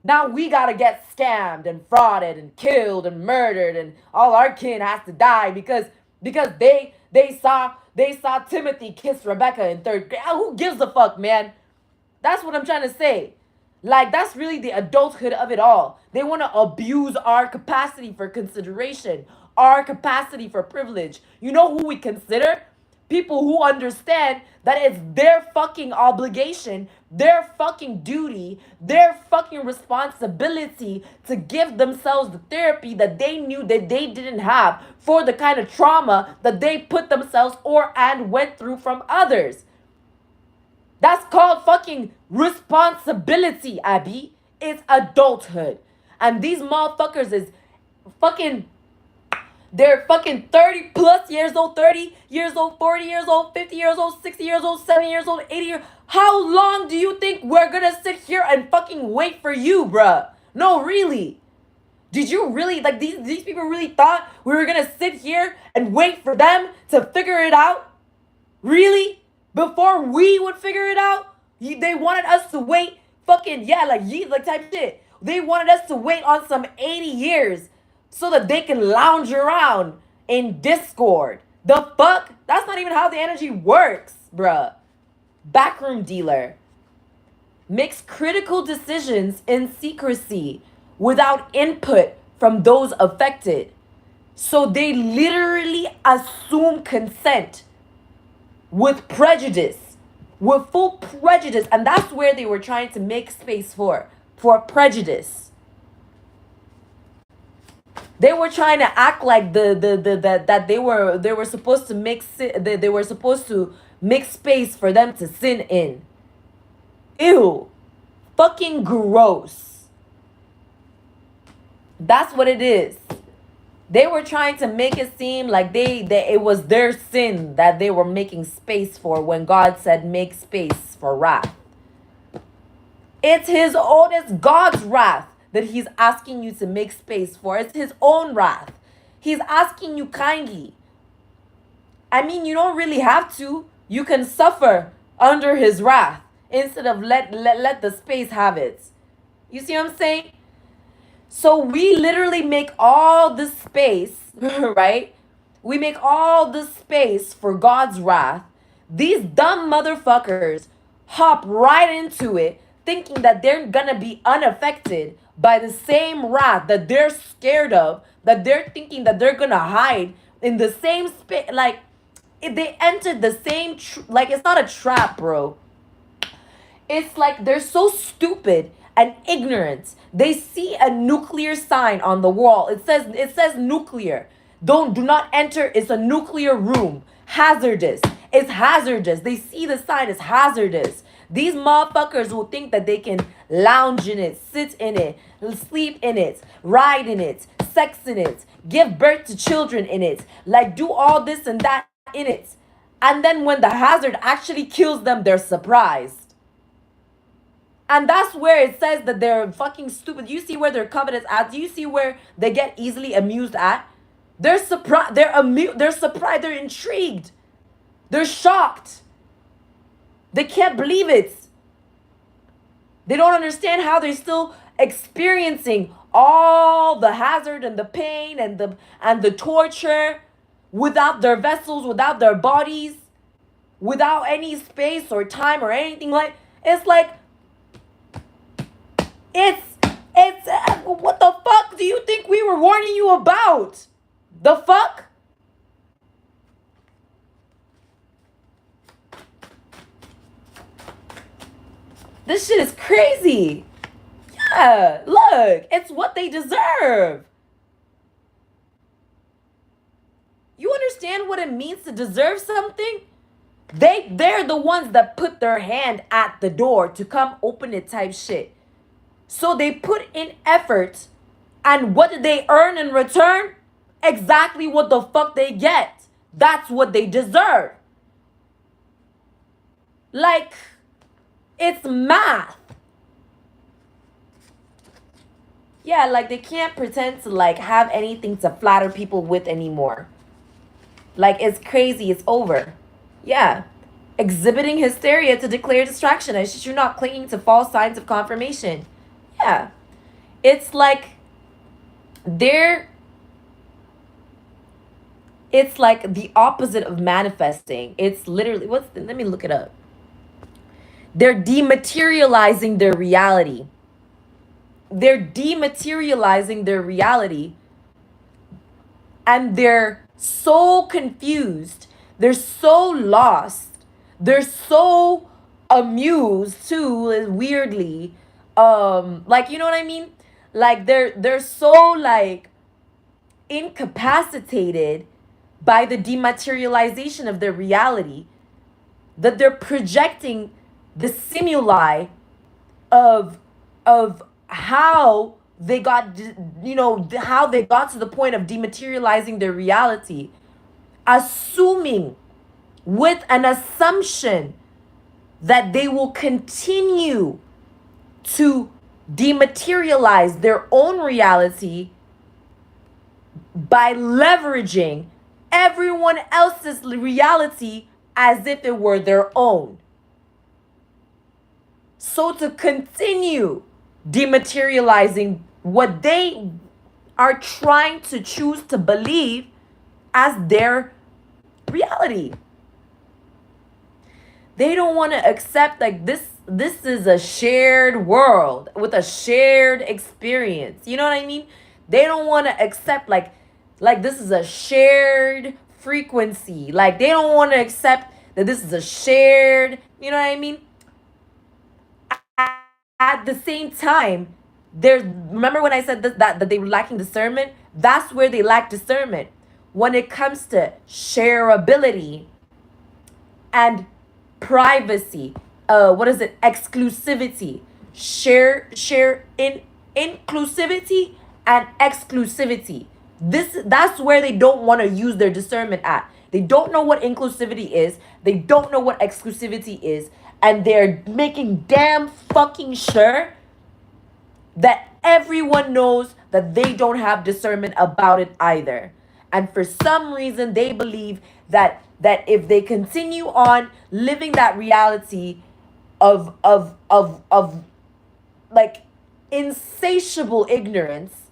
Now we gotta get scammed and frauded and killed and murdered, and all our kin has to die because they saw Timothy kiss Rebecca in 3rd grade. Who gives a fuck, man? That's what I'm trying to say. Like, that's really the adulthood of it all. They want to abuse our capacity for consideration, our capacity for privilege. You know who we consider? People who understand that it's their fucking obligation, their fucking duty, their fucking responsibility to give themselves the therapy that they knew that they didn't have for the kind of trauma that they put themselves and went through from others. That's called fucking responsibility, Abby. It's adulthood. And these motherfuckers is fucking, they're fucking 30 plus years old, 30 years old, 40 years old, 50 years old, 60 years old, 70 years old, 80 years. How long do you think we're gonna sit here and fucking wait for you, bruh? No, really. Did you really, like, these people really thought we were gonna sit here and wait for them to figure it out? Really? Before we would figure it out? They wanted us to wait fucking, like type shit. They wanted us to wait on some 80 years so that they can lounge around in Discord. The fuck? That's not even how the energy works, bruh. Backroom dealer. Makes critical decisions in secrecy without input from those affected. So they literally assume consent with prejudice, with full prejudice. And that's where they were trying to make space for prejudice. They were trying to act like that they were supposed to they were supposed to make space for them to sin in. Ew. Fucking gross. That's what it is. They were trying to make it seem like it was their sin that they were making space for when God said make space for wrath. It's God's wrath that he's asking you to make space for. It's his own wrath. He's asking you kindly. I mean, you don't really have to. You can suffer under his wrath instead of let the space have it. You see what I'm saying? So we literally make all this space, right? We make all this space for God's wrath. These dumb motherfuckers hop right into it, thinking that they're gonna be unaffected by the same wrath that they're scared of, that they're thinking that they're gonna hide in the same space. Like, if they entered the same, like, it's not a trap, bro. It's like they're so stupid and ignorant. They see a nuclear sign on the wall. It says nuclear. Do not enter. It's a nuclear room. Hazardous. It's hazardous. They see the sign as hazardous. These motherfuckers will think that they can lounge in it, sit in it, sleep in it, ride in it, sex in it, give birth to children in it, like do all this and that in it. And then when the hazard actually kills them, they're surprised. And that's where it says that they're fucking stupid. You see where they're covetous at? Do you see where they get easily amused at? They're surprised. They're surprised. They're intrigued. They're shocked. They can't believe it. They don't understand how they're still experiencing all the hazard and the pain and the torture without their vessels, without their bodies, without any space or time or anything. Like, it's like, it's what the fuck do you think we were warning you about? The fuck? This shit is crazy. Yeah, look, it's what they deserve. You understand what it means to deserve something? They're the ones that put their hand at the door to come open it type shit. So they put in effort, and what did they earn in return? Exactly what the fuck they get. That's what they deserve. Like, it's math. Yeah, like they can't pretend to like have anything to flatter people with anymore. Like, it's crazy. It's over. Yeah. Exhibiting hysteria to declare distraction. It's just you're not clinging to false signs of confirmation. Yeah. It's like it's like the opposite of manifesting. It's literally, let me look it up. They're dematerializing their reality. They're dematerializing their reality. And they're so confused. They're so lost. They're so amused too, weirdly. Like, you know what I mean? Like they're so like incapacitated by the dematerialization of their reality that they're projecting the simuli of how they got, how they got to the point of dematerializing their reality, assuming with an assumption that they will continue to dematerialize their own reality by leveraging everyone else's reality as if it were their own. So to continue dematerializing what they are trying to choose to believe as their reality. They don't want to accept like this is a shared world with a shared experience. You know what I mean? They don't want to accept like this is a shared frequency. Like they don't want to accept that this is a shared, you know what I mean? At the same time, remember when I said that they were lacking discernment? That's where they lack discernment. When it comes to shareability and privacy, exclusivity, inclusivity and exclusivity. That's where they don't want to use their discernment at. They don't know what inclusivity is. They don't know what exclusivity is. And they're making damn fucking sure that everyone knows that they don't have discernment about it either. And for some reason, they believe that if they continue on living that reality of like insatiable ignorance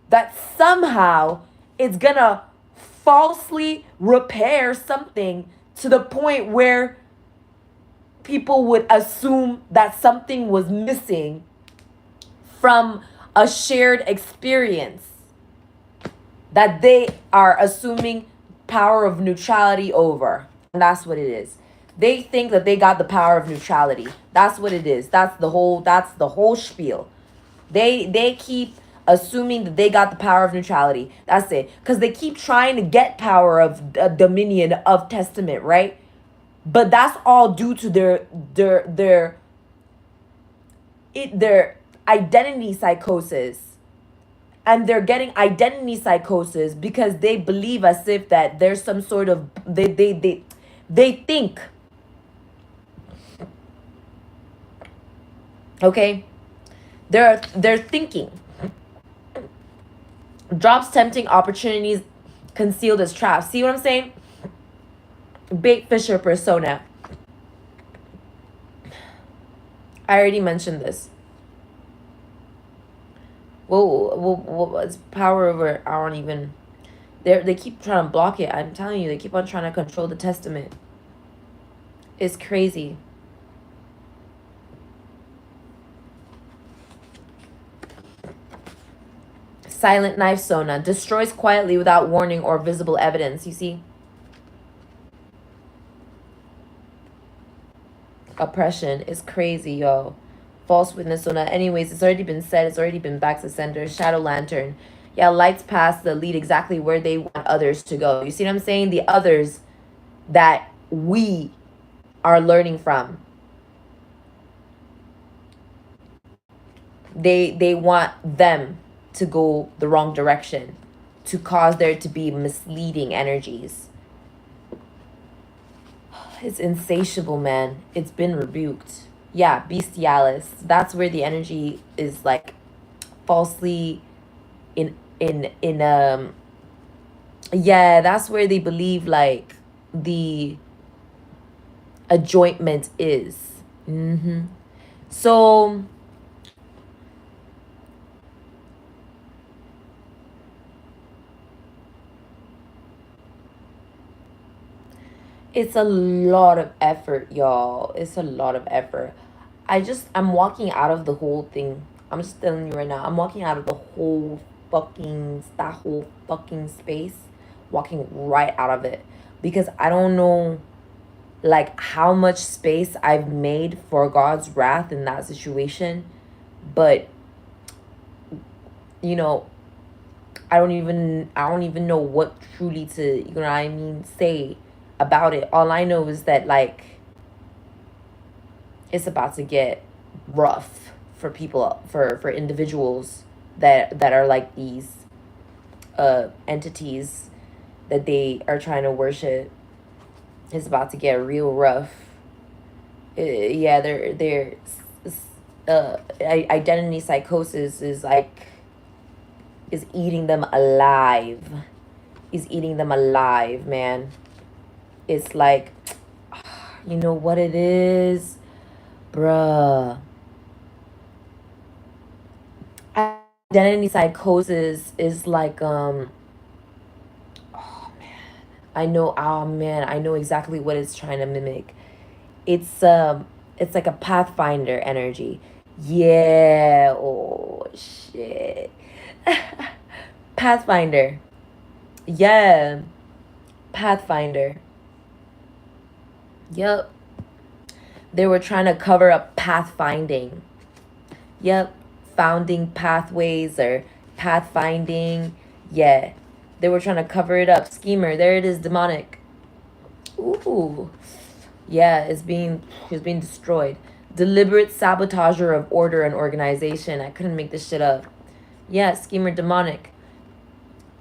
that somehow it's gonna falsely repair something to the point where people would assume that something was missing from a shared experience that they are assuming power of neutrality over. And that's what it is. They think that they got the power of neutrality. That's what it is. That's the whole spiel. They keep assuming that they got the power of neutrality. That's it. Because they keep trying to get power of dominion of testament, right? But that's all due to their identity psychosis. And they're getting identity psychosis because they believe as if that there's some sort of they think, okay, they're thinking drops tempting opportunities concealed as traps. See what I'm saying? Bait fisher persona. I already mentioned this. What was power over? I don't even. They keep trying to block it. I'm telling you, they keep on trying to control the testament. It's crazy. Silent knife sona destroys quietly without warning or visible evidence. You see? Oppression is crazy, yo. False witness sona. Anyways, it's already been said. It's already been back to sender. Shadow lantern. Yeah, lights past the lead exactly where they want others to go. You see what I'm saying? The others that we are learning from. They want them to go the wrong direction, to cause there to be misleading energies. It's insatiable, man. It's been rebuked. Yeah, bestialis. That's where the energy is like falsely in yeah, that's where they believe like the adjointment is. So it's a lot of effort, y'all. It's a lot of effort. I'm walking out of the whole thing. I'm just telling you right now. I'm walking out of the whole that whole fucking space. Walking right out of it. Because I don't know like how much space I've made for God's wrath in that situation. But you know, I don't even know what truly to, you know what I mean, say about it. All I know is that like it's about to get rough for people, for individuals that are like these entities that they are trying to worship. It's about to get real rough. Yeah, they're identity psychosis is like is eating them alive. Is eating them alive, man. It's like, you know what it is, bruh. Identity psychosis is like oh man, I know exactly what it's trying to mimic. It's like a pathfinder energy. Yeah, oh shit. Pathfinder. Yeah. Pathfinder. Yep. They were trying to cover up pathfinding. Yep. Founding pathways or pathfinding. Yeah. They were trying to cover it up. Schemer. There it is. Demonic. Ooh. Yeah, it's being destroyed. Deliberate sabotager of order and organization. I couldn't make this shit up. Yeah, schemer demonic.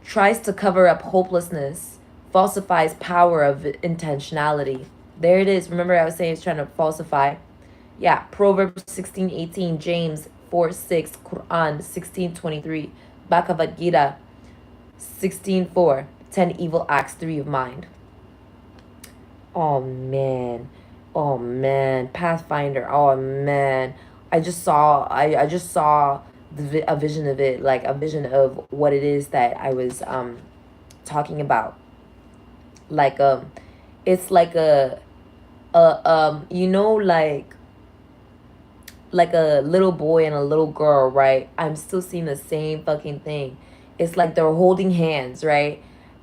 Tries to cover up hopelessness. Falsifies power of intentionality. There it is. Remember I was saying it's trying to falsify. Yeah, Proverbs 16:18, James 4:6, Quran 16:23, Bhagavad Gita 16:4, 10 evil acts, 3 of mind. Oh man. Oh man. Pathfinder. Oh man. I just saw a vision of it, like a vision of what it is that I was talking about. Like it's like you know, like a little boy and a little girl, right? I'm still seeing the same fucking thing. It's like they're holding hands, right?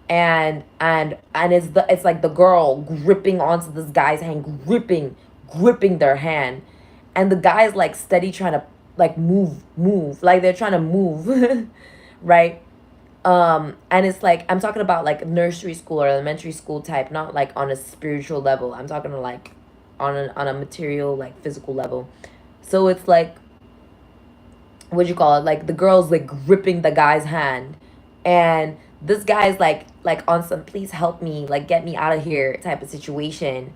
And it's like the girl gripping onto this guy's hand, gripping their hand, and the guy's like steady trying to like move, like they're trying to move, right? And it's like I'm talking about like nursery school or elementary school type, not like on a spiritual level. I'm talking to like on a material, like physical level. So it's like, what do you call it, like the girl's like gripping the guy's hand, and this guy's like on some please help me, like get me out of here type of situation.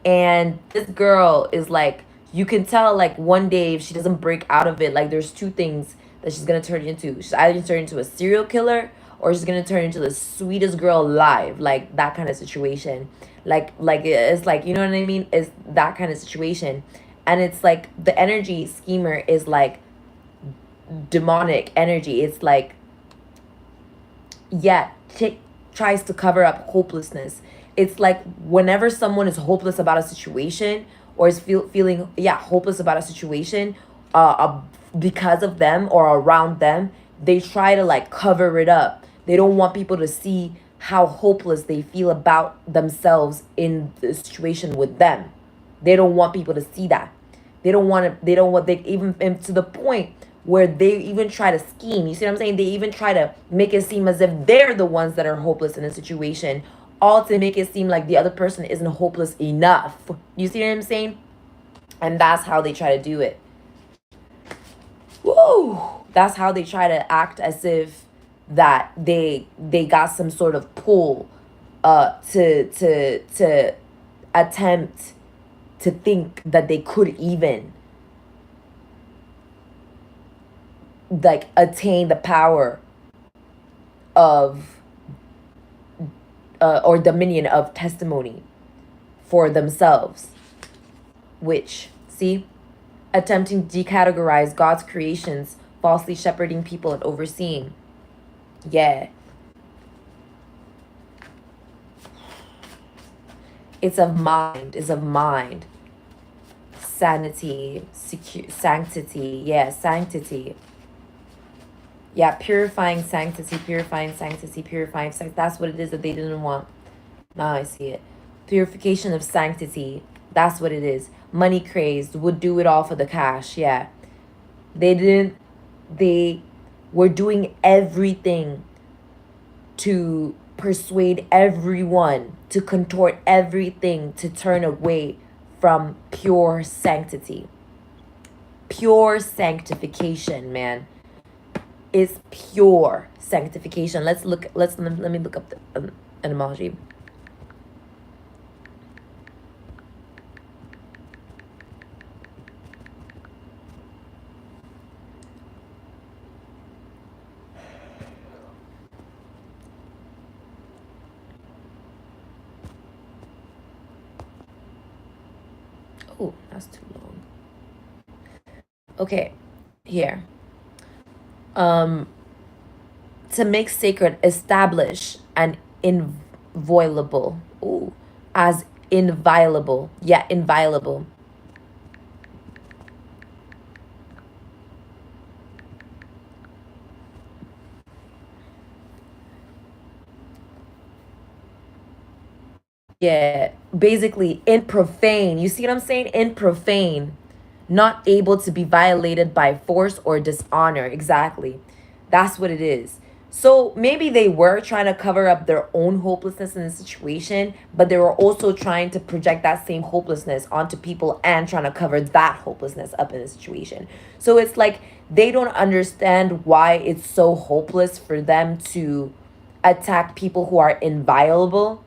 And this girl is like, you can tell like one day if she doesn't break out of it, like there's two things that she's gonna turn into. She's either gonna turn into a serial killer, or she's gonna turn into the sweetest girl alive, like that kind of situation. Like it's like, you know what I mean, it's that kind of situation. And it's like the energy schemer is like demonic energy. It's like, yeah, tries to cover up hopelessness. It's like whenever someone is hopeless about a situation, or is feeling, yeah, hopeless about a situation, because of them or around them, they try to like cover it up. They don't want people to see how hopeless they feel about themselves in the situation with them. They don't want people to see that. They don't want, they even, and to the point where they even try to scheme. You see what I'm saying? They even try to make it seem as if they're the ones that are hopeless in a situation, all to make it seem like the other person isn't hopeless enough. You see what I'm saying? And that's how they try to do it. Woo! That's how they try to act as if that they got some sort of pull to attempt to think that they could even like attain the power of or dominion of testimony for themselves, which, see, attempting to decategorize God's creations, falsely shepherding people and overseeing. Yeah. It's of mind. It's of mind. Sanity. Sanctity. Yeah, sanctity. Yeah, purifying sanctity, purifying sanctity, purifying sanctity. That's what it is that they didn't want. Now I see it. Purification of sanctity. That's what it is. Money crazed. Would do it all for the cash. Yeah. They were doing everything to persuade everyone, to contort everything, to turn away from pure sanctity. Pure sanctification, man. Is pure sanctification. Let me look up the etymology. Oh, that's too long. Okay, here. To make sacred, establish, and inviolable. Ooh, as inviolable. Yeah, inviolable. Yeah, basically in profane. You see what I'm saying? In profane, not able to be violated by force or dishonor. Exactly. That's what it is. So maybe they were trying to cover up their own hopelessness in the situation, but they were also trying to project that same hopelessness onto people and trying to cover that hopelessness up in the situation. So it's like they don't understand why it's so hopeless for them to attack people who are inviolable,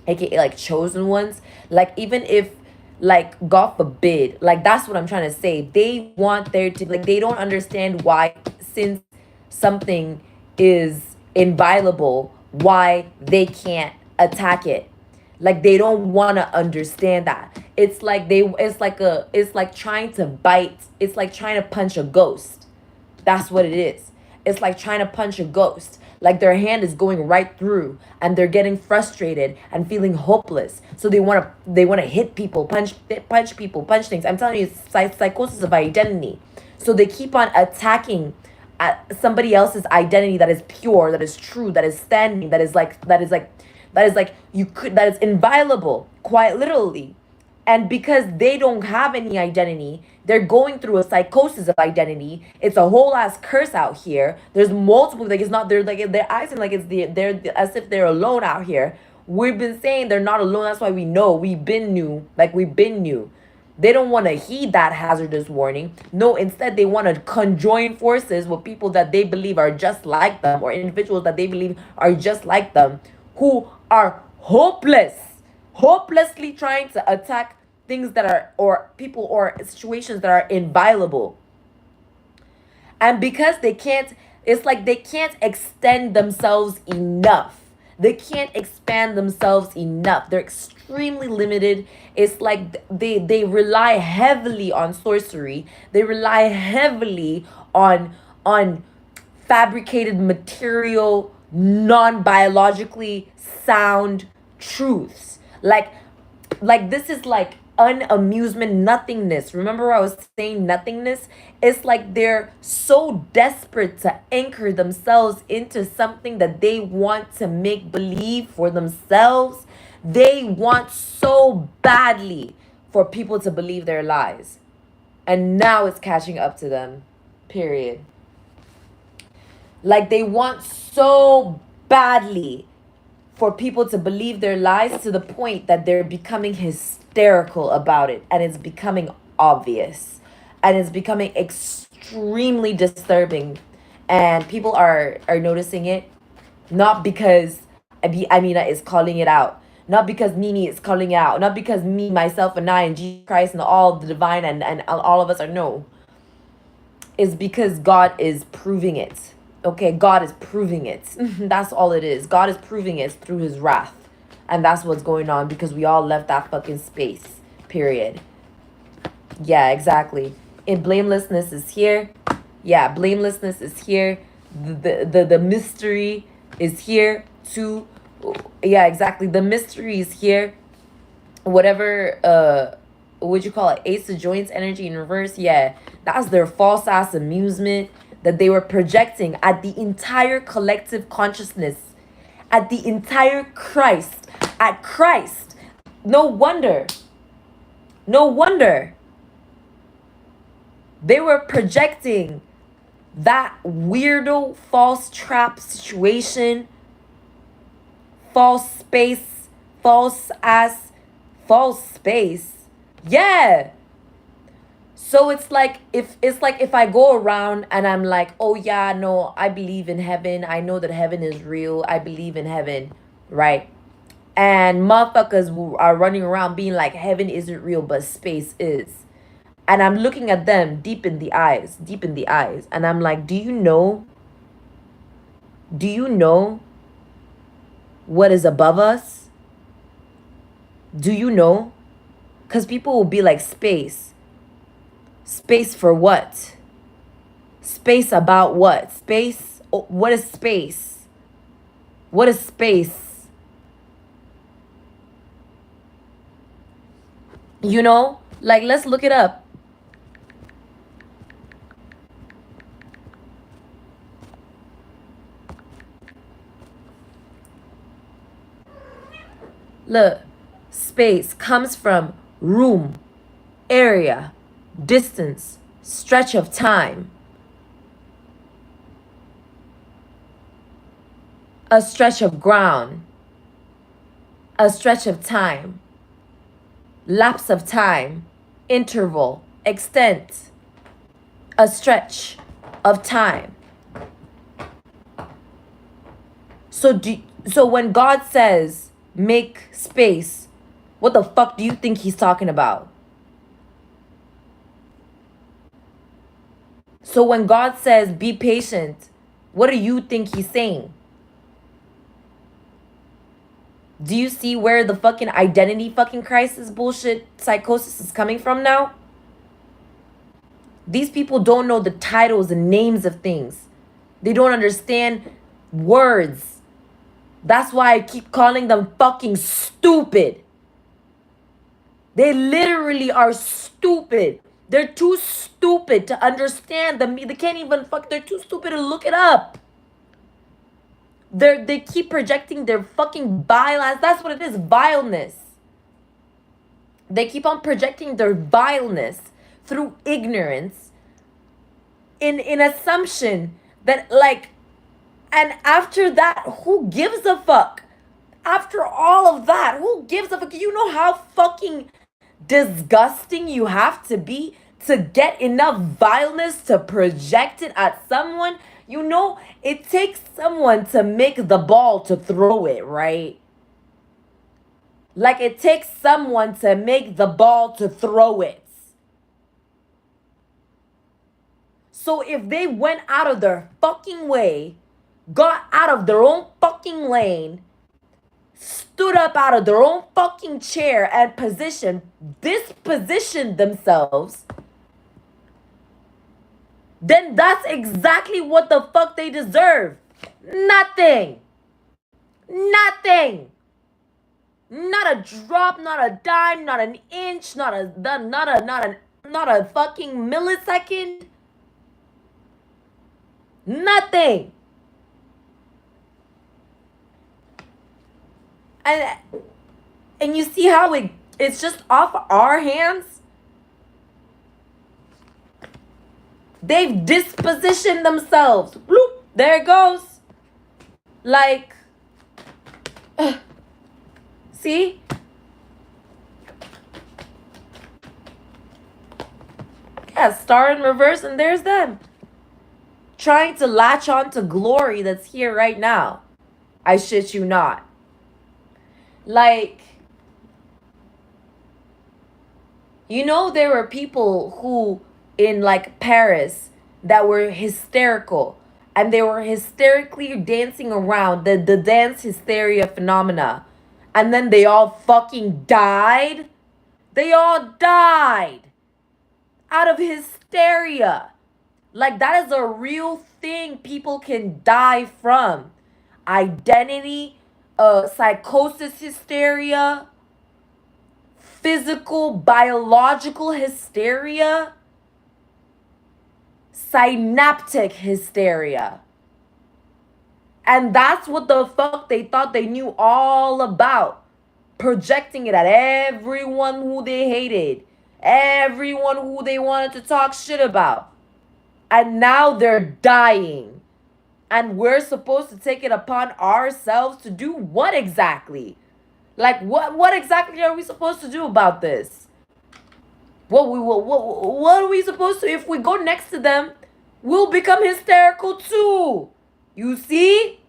aka like chosen ones. Like even if, like, god forbid, like that's what I'm trying to say, they want there to, like, they don't understand why, since something is inviolable, why they can't attack it. Like they don't want to understand that. It's like trying to bite, it's like trying to punch a ghost. That's what it is. It's like trying to punch a ghost. Like their hand is going right through and they're getting frustrated and feeling hopeless. So they want to hit people, punch people, punch things. I'm telling you, it's psychosis of identity. So they keep on attacking somebody else's identity that is pure, that is true, that is standing, that is like you could that is inviolable, quite literally. And because they don't have any identity, they're going through a psychosis of identity. It's a whole ass curse out here. There's multiple, like it's not, they're acting like they're as if they're alone out here. We've been saying they're not alone. That's why we know we've been new. Like we've been new. They don't want to heed that hazardous warning. No, instead they want to conjoin forces with people that they believe are just like them, or individuals that they believe are just like them, who are hopelessly trying to attack things that are, or people or situations that are inviolable. And because they can't, it's like they can't extend themselves enough. They can't expand themselves enough. They're extremely limited. It's like they rely heavily on sorcery. They rely heavily on fabricated material, non-biologically sound truths. Like this is like unamusement, nothingness. Remember I was saying nothingness? It's like they're so desperate to anchor themselves into something that they want to make believe for themselves. They want so badly for people to believe their lies. And now it's catching up to them. Period. Like they want so badly for people to believe their lies to the point that they're becoming hysterical about it, and it's becoming obvious, and it's becoming extremely disturbing, and people are noticing it, not because Amina is calling it out, not because Mimi is calling it out, not because me, myself, and I, and Jesus Christ, and all the divine, and all of us are, no. It's because God is proving it. Okay, God is proving it. That's all it is. God is proving it through his wrath. And that's what's going on, because we all left that fucking space. Period. Yeah, exactly. And blamelessness is here. Yeah, blamelessness is here. The mystery is here too. Yeah, exactly. The mystery is here. Whatever would you call it, ace of joints energy in reverse. Yeah, that's their false ass amusement that they were projecting at the entire collective consciousness, at the entire Christ, at Christ. No wonder they were projecting that weirdo false trap situation, false space, false space. Yeah. So it's like if I go around and I'm like, oh yeah, no, I believe in heaven. I know that heaven is real. I believe in heaven, right? And motherfuckers are running around being like, heaven isn't real, but space is. And I'm looking at them deep in the eyes, and I'm like, do you know what is above us? Do you know? Because people will be like, space. Space for what? Space about what? Space? What is space? What is space? You know? Like, let's look it up. Look, space comes from room, area, distance, stretch of time. A stretch of ground, a stretch of time, lapse of time, interval, extent, a stretch of time. So when God says make space, what the fuck do you think he's talking about? So when God says be patient, what do you think he's saying? Do you see where the fucking identity fucking crisis bullshit psychosis is coming from now? These people don't know the titles and names of things. They don't understand words. That's why I keep calling them fucking stupid. They literally are stupid. They're too stupid to understand them. They can't even they're too stupid to look it up. They keep projecting their fucking violence. That's what it is, vileness. They keep on projecting their vileness through ignorance in assumption that, like, and after that, who gives a fuck? After all of that, who gives a fuck? You know how fucking disgusting you have to be to get enough vileness to project it at someone? You know, it takes someone to make the ball to throw it, right? Like, it takes someone to make the ball to throw it. So if they went out of their fucking way, got out of their own fucking lane, stood up out of their own fucking chair and dispositioned themselves, then that's exactly what the fuck they deserve. Nothing. Nothing. Not a drop, not a dime, not an inch, not a fucking millisecond. Nothing. And you see how it's just off our hands? They've dispositioned themselves. Bloop, there it goes. Like, see? Yeah, star in reverse, and there's them. Trying to latch on to glory that's here right now. I shit you not. Like, you know, there were people who in like Paris that were hysterical, and they were hysterically dancing around the dance hysteria phenomena, and then they all fucking died. They all died out of hysteria. Like, that is a real thing people can die from. Identity, psychosis hysteria, physical, biological hysteria, synaptic hysteria. And that's what the fuck they thought they knew all about. Projecting it at everyone who they hated, everyone who they wanted to talk shit about. And now they're dying. And we're supposed to take it upon ourselves to do what exactly? Like, what exactly are we supposed to do about this? What are we supposed to? If we go next to them, we'll become hysterical too. You see?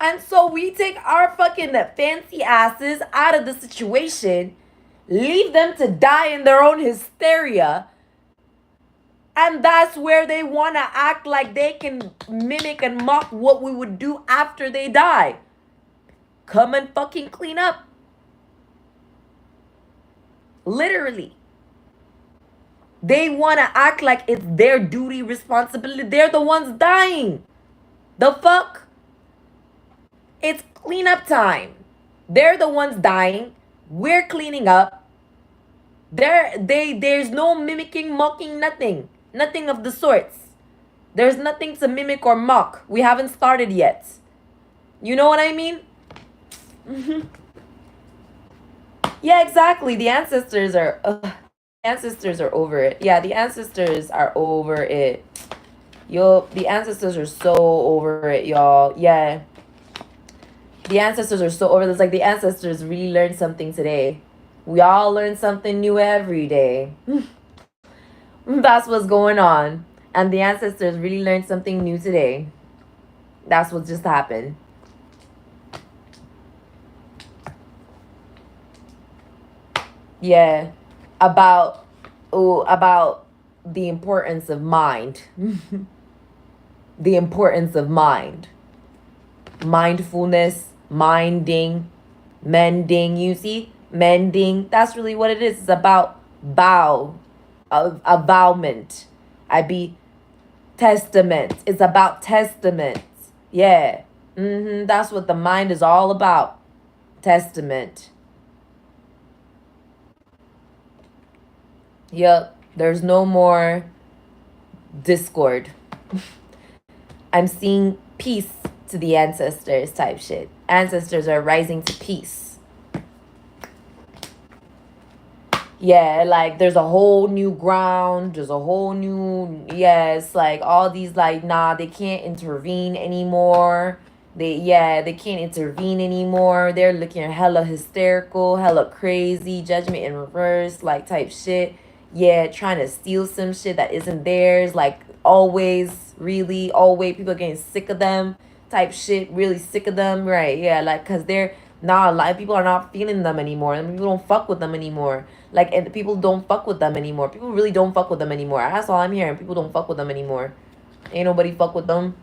And so we take our fucking fancy asses out of the situation, leave them to die in their own hysteria, and that's where they want to act like they can mimic and mock what we would do after they die. Come and fucking clean up. Literally. They want to act like it's their duty, responsibility. They're the ones dying. The fuck? It's cleanup time. They're the ones dying. We're cleaning up. There's no mimicking, mocking, nothing. Nothing of the sorts. There's nothing to mimic or mock. We haven't started yet. You know what I mean? Yeah, exactly. The ancestors are over it. Yeah, the ancestors are over it. The ancestors are so over it, y'all. Yeah. The ancestors are so over this. Like, the ancestors really learned something today. We all learn something new every day. That's what's going on. And the ancestors really learned something new today. That's what just happened. Yeah. About the importance of mind. The importance of mind. Mindfulness, minding, mending. You see? Mending. That's really what it is. It's about vow, avowment. I be testament. It's about testaments. Yeah. That's what the mind is all about. Testament. Yep. There's no more discord. I'm seeing peace to the ancestors type shit. Ancestors are rising to peace. Yeah, like there's a whole new ground. There's a whole new, yes, like all these, like, nah, they can't intervene anymore. They can't intervene anymore. They're looking hella hysterical, hella crazy, judgment in reverse, like type shit. Yeah, trying to steal some shit that isn't theirs, like always, really, always. People are getting sick of them, type shit, really sick of them, right? Yeah, like, cause they're, nah, a lot of people are not feeling them anymore. And people don't fuck with them anymore. Like, and people don't fuck with them anymore. People really don't fuck with them anymore. That's all I'm hearing. People don't fuck with them anymore. Ain't nobody fuck with them.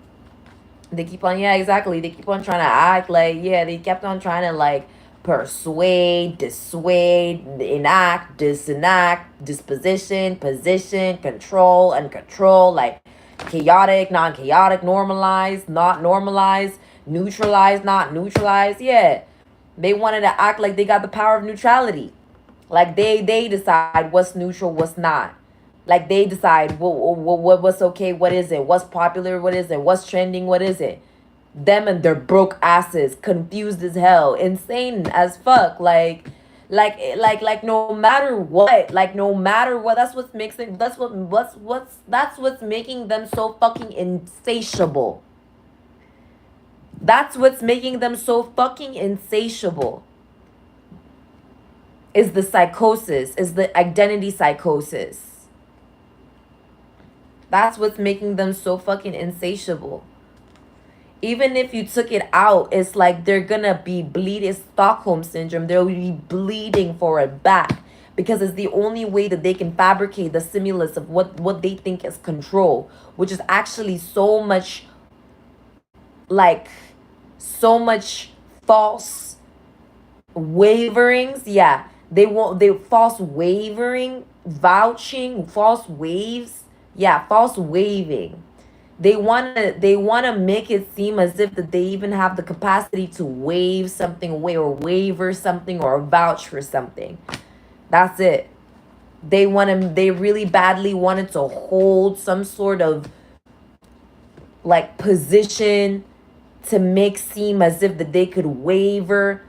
They keep on, yeah, exactly. They keep on trying to act like, yeah, they kept on trying to, like, persuade, dissuade, enact, disenact, disposition, position, control, and control, like chaotic, non-chaotic, normalized, not normalized, neutralized, not neutralized. Yeah. They wanted to act like they got the power of neutrality. Like they decide what's neutral, what's not. Like they decide what's okay, what is it, what's popular, what is it, what's trending, what is it. Them and their broke asses, confused as hell, insane as fuck. Like no matter what, like no matter what, that's what makes it. That's what's making them so fucking insatiable. That's what's making them so fucking insatiable. Is the psychosis, is the identity psychosis. That's what's making them so fucking insatiable. Even if you took it out, it's like they're gonna be bleeding. Stockholm syndrome. They'll be bleeding for it back because it's the only way that they can fabricate the stimulus of what they think is control, which is actually so much, like, so much false waverings. Yeah, they false wavering, vouching, false waves. Yeah, false waving. They wanna make it seem as if that they even have the capacity to wave something away or waver something or vouch for something. That's it. They really badly wanted to hold some sort of, like, position to make seem as if that they could waver,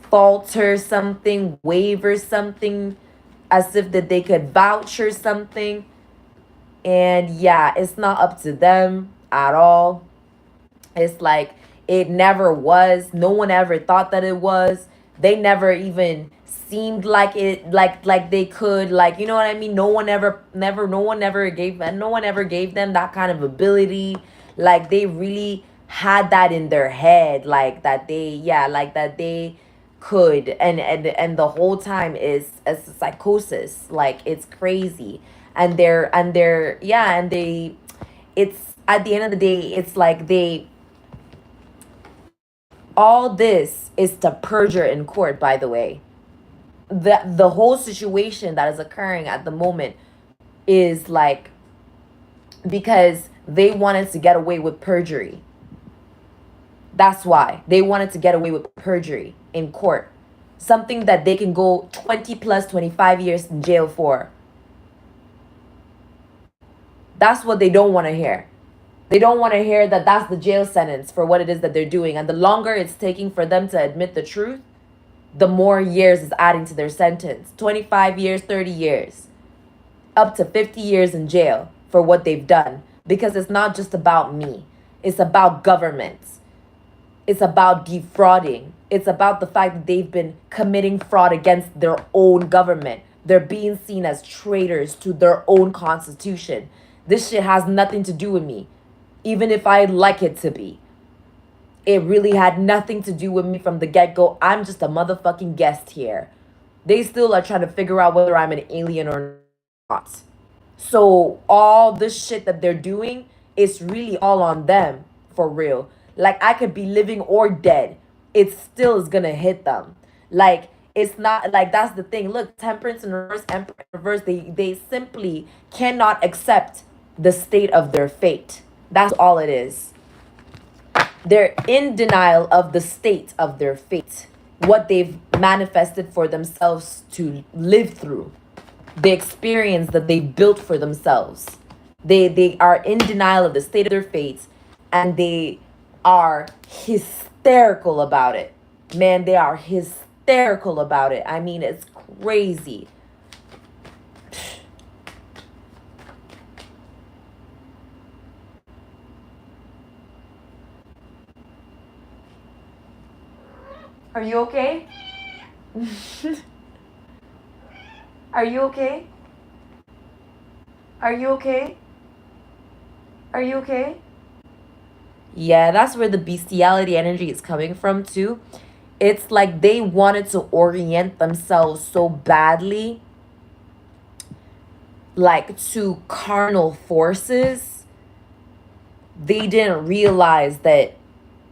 falter something, waver something, as if that they could vouch for something. And yeah, it's not up to them at all. It's like it never was. No one ever thought that it was. They never even seemed like it, like they could, like, you know what I mean? No one ever no one ever gave them that kind of ability. Like they really had that in their head, like that they, yeah, like that they could, and the whole time is a psychosis. Like it's crazy. And they're yeah, and they, it's at the end of the day, it's like they, all this is to perjure in court, by the way. The whole situation that is occurring at the moment is like because they wanted to get away with perjury. That's why they wanted to get away with perjury in court, something that they can go 20 plus 25 years in jail for. That's what they don't want to hear. They don't want to hear that that's the jail sentence for what it is that they're doing. And the longer it's taking for them to admit the truth, the more years is adding to their sentence. 25 years, 30 years, up to 50 years in jail for what they've done. Because it's not just about me. It's about governments. It's about defrauding. It's about the fact that they've been committing fraud against their own government. They're being seen as traitors to their own constitution. This shit has nothing to do with me, even if I'd like it to be. It really had nothing to do with me from the get-go. I'm just a motherfucking guest here. They still are trying to figure out whether I'm an alien or not. So all this shit that they're doing is really all on them, for real. Like, I could be living or dead. It still is gonna hit them. Like, It's not like that's the thing. Look, temperance in reverse, emperor in reverse, they simply cannot accept the state of their fate. That's all it is. They're in denial of the state of their fate, what they've manifested for themselves to live through, the experience that they built for themselves. They are in denial of the state of their fate, and they are hysterical about it. Man, they are hysterical about it. I mean, it's crazy. Are you okay? Are you okay? Are you okay? Are you okay? Yeah, that's where the bestiality energy is coming from too. It's like they wanted to orient themselves so badly, like to carnal forces. They didn't realize that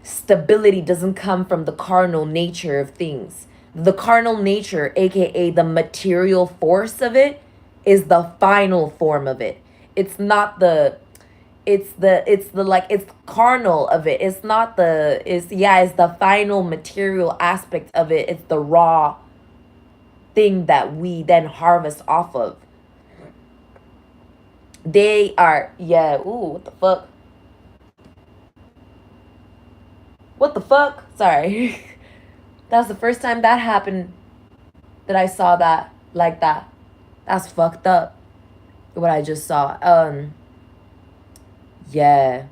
stability doesn't come from the carnal nature of things. The carnal nature, aka the material force of it, is the final form of it. It's not the it's the like it's carnal of it. It's not the it's yeah, it's the final material aspect of it. It's the raw thing that we then harvest off of. They are yeah, ooh, what the fuck? What the fuck? Sorry. That's the first time that happened that I saw that like that. That's fucked up. What I just saw. Yeah.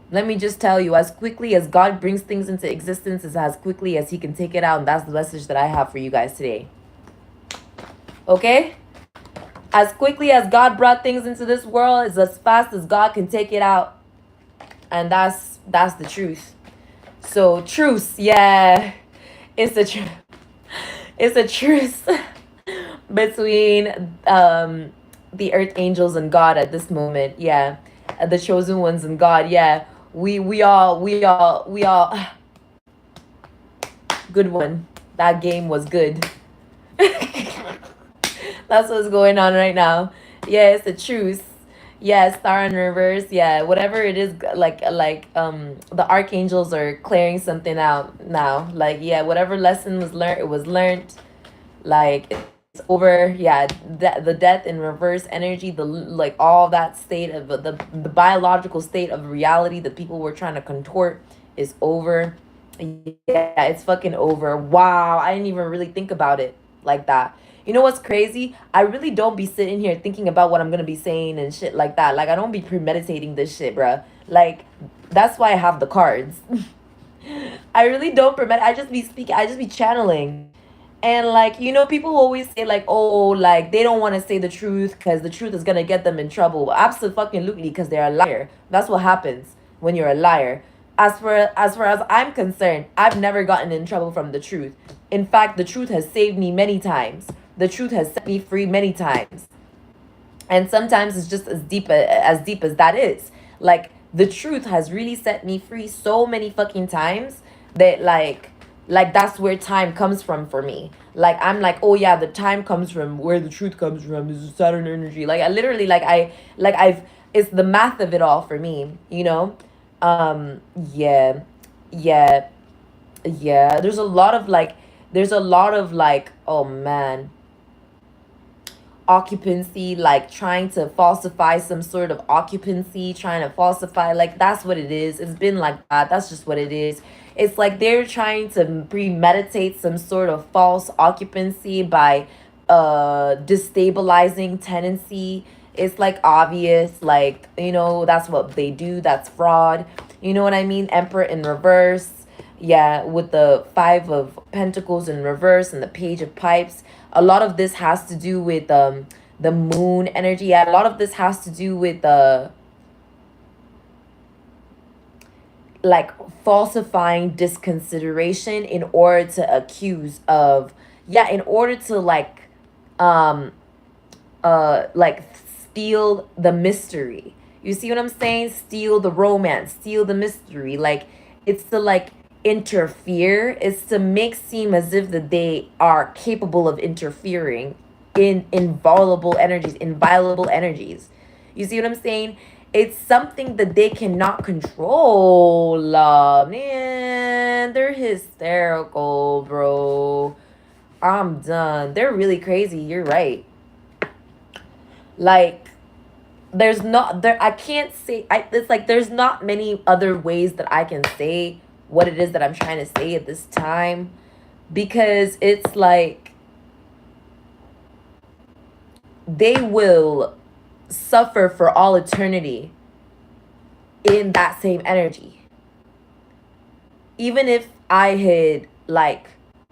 Let me just tell you, as quickly as God brings things into existence is as quickly as he can take it out, and that's the message that I have for you guys today. Okay? As quickly as God brought things into this world is as fast as God can take it out. And that's the truth. So truce, yeah. It's a truth. It's a truce between the earth angels and God at this moment. Yeah. The chosen ones and God. Yeah. We all good one. That game was good. That's what's going on right now. Yeah, it's the truth. Yeah, star in reverse. Yeah, whatever it is, the archangels are clearing something out now. Like yeah, whatever lesson was learned, it was learned. Like it's over. Yeah, the death in reverse energy, the like all that state of the biological state of reality that people were trying to contort is over. Yeah, it's fucking over. Wow, I didn't even really think about it like that. You know what's crazy? I really don't be sitting here thinking about what I'm gonna be saying and shit like that. Like I don't be premeditating this shit, bruh. Like that's why I have the cards. I really don't premeditate. I just be speaking. I just be channeling. And like people always say like, oh, like they don't want to say the truth because the truth is gonna get them in trouble. Absolutely, because they're a liar. That's what happens when you're a liar. As far as I'm concerned, I've never gotten in trouble from the truth. In fact, the truth has saved me many times. The truth has set me free many times. And sometimes it's just as deep as that is. Like the truth has really set me free so many fucking times that like that's where time comes from for me. Like I'm like, oh yeah, the time comes from where the truth comes from. This is Saturn energy. Like I literally I've it's the math of it all for me. Yeah, yeah, yeah. There's a lot of like oh man, occupancy, like trying to falsify some sort of occupancy, trying to falsify, like that's what it is. It's been like that. That's just what it is. It's like they're trying to premeditate some sort of false occupancy by destabilizing tenancy. It's like obvious, like that's what they do. That's fraud. You know what I mean? Emperor in reverse. Yeah, with the five of pentacles in reverse and the page of pipes. A lot of this has to do with the moon energy. Yeah, a lot of this has to do with like falsifying disconsideration in order to accuse of, yeah, in order to um like steal the mystery. You see what I'm saying? Steal the romance, steal the mystery. Like it's to like interfere is to make seem as if that they are capable of interfering in inviolable energies. You see what I'm saying? It's something that they cannot control. Man, they're hysterical, bro. I'm done. They're really crazy. You're right. Like, there's not there I can't say it's like there's not many other ways that I can say what it is that I'm trying to say at this time, because it's like they will suffer for all eternity in that same energy. Even if I had like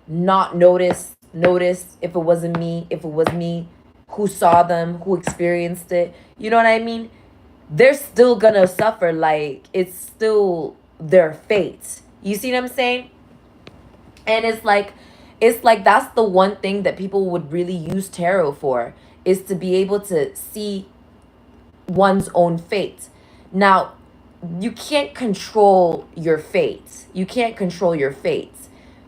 not noticed if it was me who saw them, who experienced it, you know what I mean? They're still gonna suffer. Like, it's still their fate. You see what I'm saying? And it's like that's the one thing that people would really use tarot for, is to be able to see one's own fate. Now, you can't control your fate. You can't control your fate.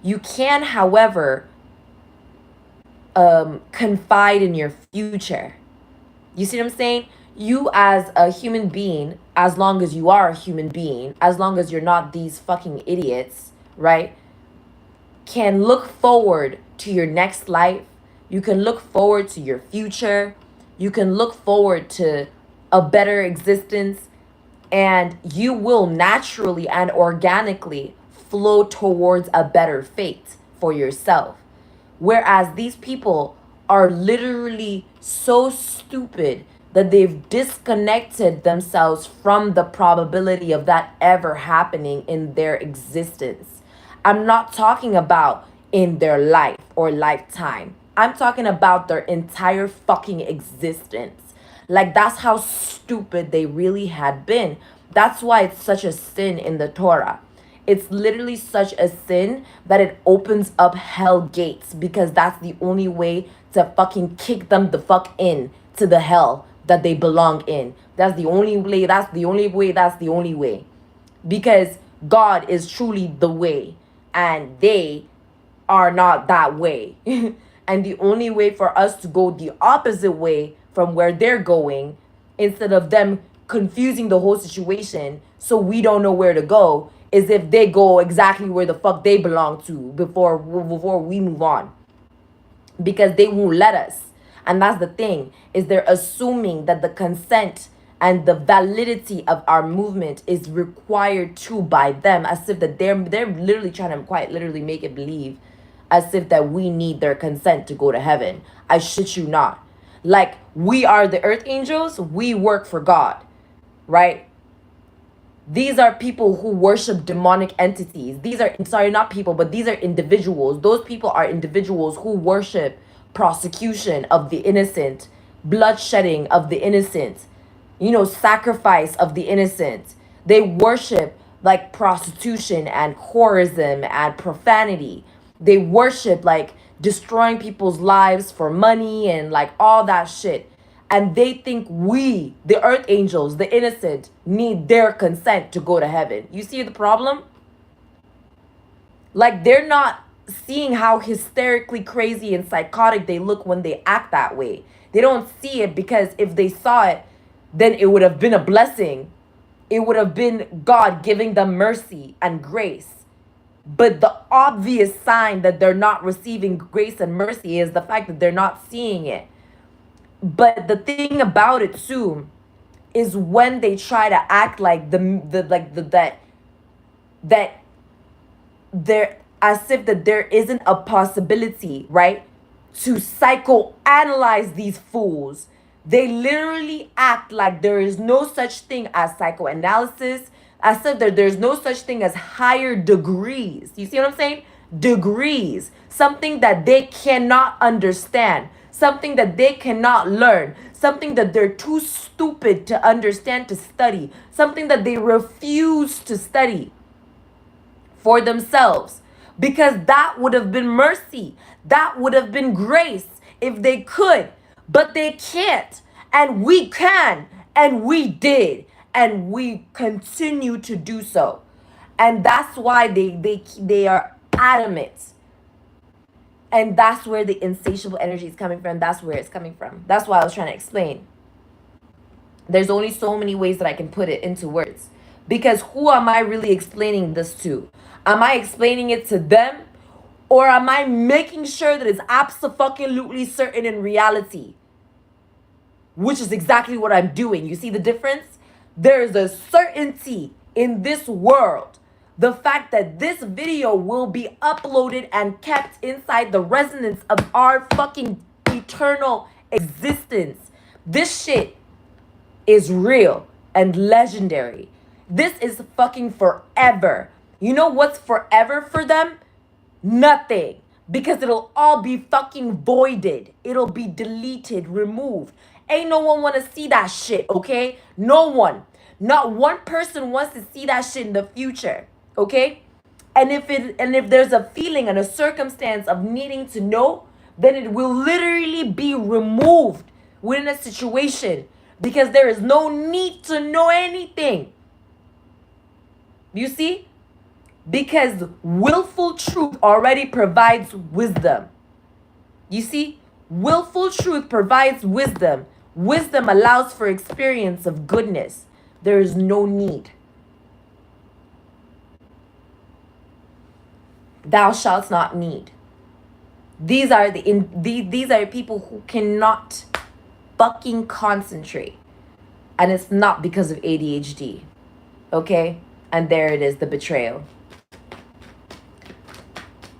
You can, however, confide in your future. You see what I'm saying? You as a human being, as long as you are a human being, as long as you're not these fucking idiots, right? Can look forward to your next life. You can look forward to your future. You can look forward to a better existence, and you will naturally and organically flow towards a better fate for yourself. Whereas these people are literally so stupid that they've disconnected themselves from the probability of that ever happening in their existence. I'm not talking about in their life or lifetime. I'm talking about their entire fucking existence. Like, that's how stupid they really had been. That's why it's such a sin in the Torah. It's literally such a sin that it opens up hell gates, because that's the only way to fucking kick them the fuck in to the hell that they belong in. That's the only way. That's the only way. That's the only way. Because God is truly the way, and they are not that way. And the only way for us to go the opposite way from where they're going, instead of them confusing the whole situation so we don't know where to go, is if they go exactly where the fuck they belong to before we move on. Because they won't let us. And that's the thing, is they're assuming that the consent and the validity of our movement is required to by them, as if that they're literally trying to quite literally make it believe as if that we need their consent to go to heaven. I shit you not. Like, we are the earth angels, we work for God, right? These are people who worship demonic entities. These are, sorry, not people, but these are individuals. Those people are individuals who worship prosecution of the innocent, bloodshedding of the innocent, sacrifice of the innocent. They worship like prostitution and whorism and profanity. They worship like destroying people's lives for money and like all that shit. And they think we, the earth angels, the innocent, need their consent to go to heaven. You see the problem? Like, they're not seeing how hysterically crazy and psychotic they look when they act that way. They don't see it, because if they saw it, then it would have been a blessing. It would have been God giving them mercy and grace. But the obvious sign that they're not receiving grace and mercy is the fact that they're not seeing it. But the thing about it too is when they try to act like that there, as if that there isn't a possibility, right, to psychoanalyze these fools. They literally act like there is no such thing as psychoanalysis, as if there's no such thing as higher degrees. You see what I'm saying? Degrees. Something that they cannot understand. Something that they cannot learn. Something that they're too stupid to understand, to study. Something that they refuse to study for themselves. Because that would have been mercy. That would have been grace if they could. But they can't. And we can. And we did. And we continue to do so. And that's why they are adamant. And that's where the insatiable energy is coming from. That's where it's coming from. That's why I was trying to explain. There's only so many ways that I can put it into words. Because who am I really explaining this to? Am I explaining it to them? Or am I making sure that it's absolutely certain in reality? Which is exactly what I'm doing. You see the difference? There is a certainty in this world. The fact that this video will be uploaded and kept inside the resonance of our fucking eternal existence. This shit is real and legendary. This is fucking forever. You know what's forever for them? Nothing. Because it'll all be fucking voided. It'll be deleted, removed. Ain't no one want to see that shit, okay? No one. Not one person wants to see that shit in the future, okay? And if there's a feeling and a circumstance of needing to know, then it will literally be removed within a situation because there is no need to know anything. You see? Because willful truth already provides wisdom. You see? Willful truth provides wisdom. Wisdom allows for experience of goodness. There is no need. Thou shalt not need. These are these are people who cannot fucking concentrate. And it's not because of ADHD. Okay? And there it is, the betrayal.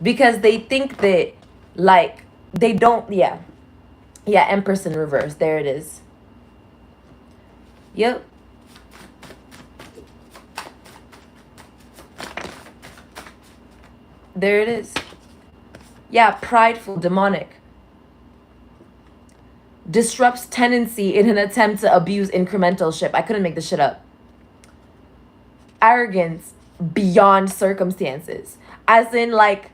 Because they think that, like, they don't, yeah, Empress in reverse. There it is. Yep. There it is. Yeah, prideful, demonic. Disrupts tendency in an attempt to abuse incrementalship. I couldn't make this shit up. Arrogance beyond circumstances. As in, like,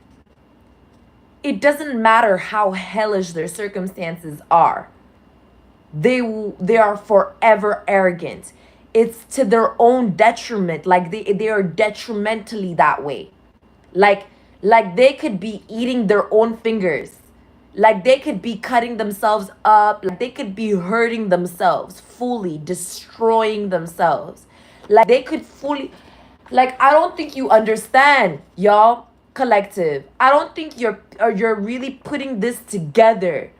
it doesn't matter how hellish their circumstances are. They are forever arrogant. It's to their own detriment. Like they are detrimentally that way. Like they could be eating their own fingers. Like they could be cutting themselves up. Like they could be hurting themselves, fully destroying themselves. Like they could fully, like, I don't think you understand, y'all. Collective, I don't think you're really putting this together.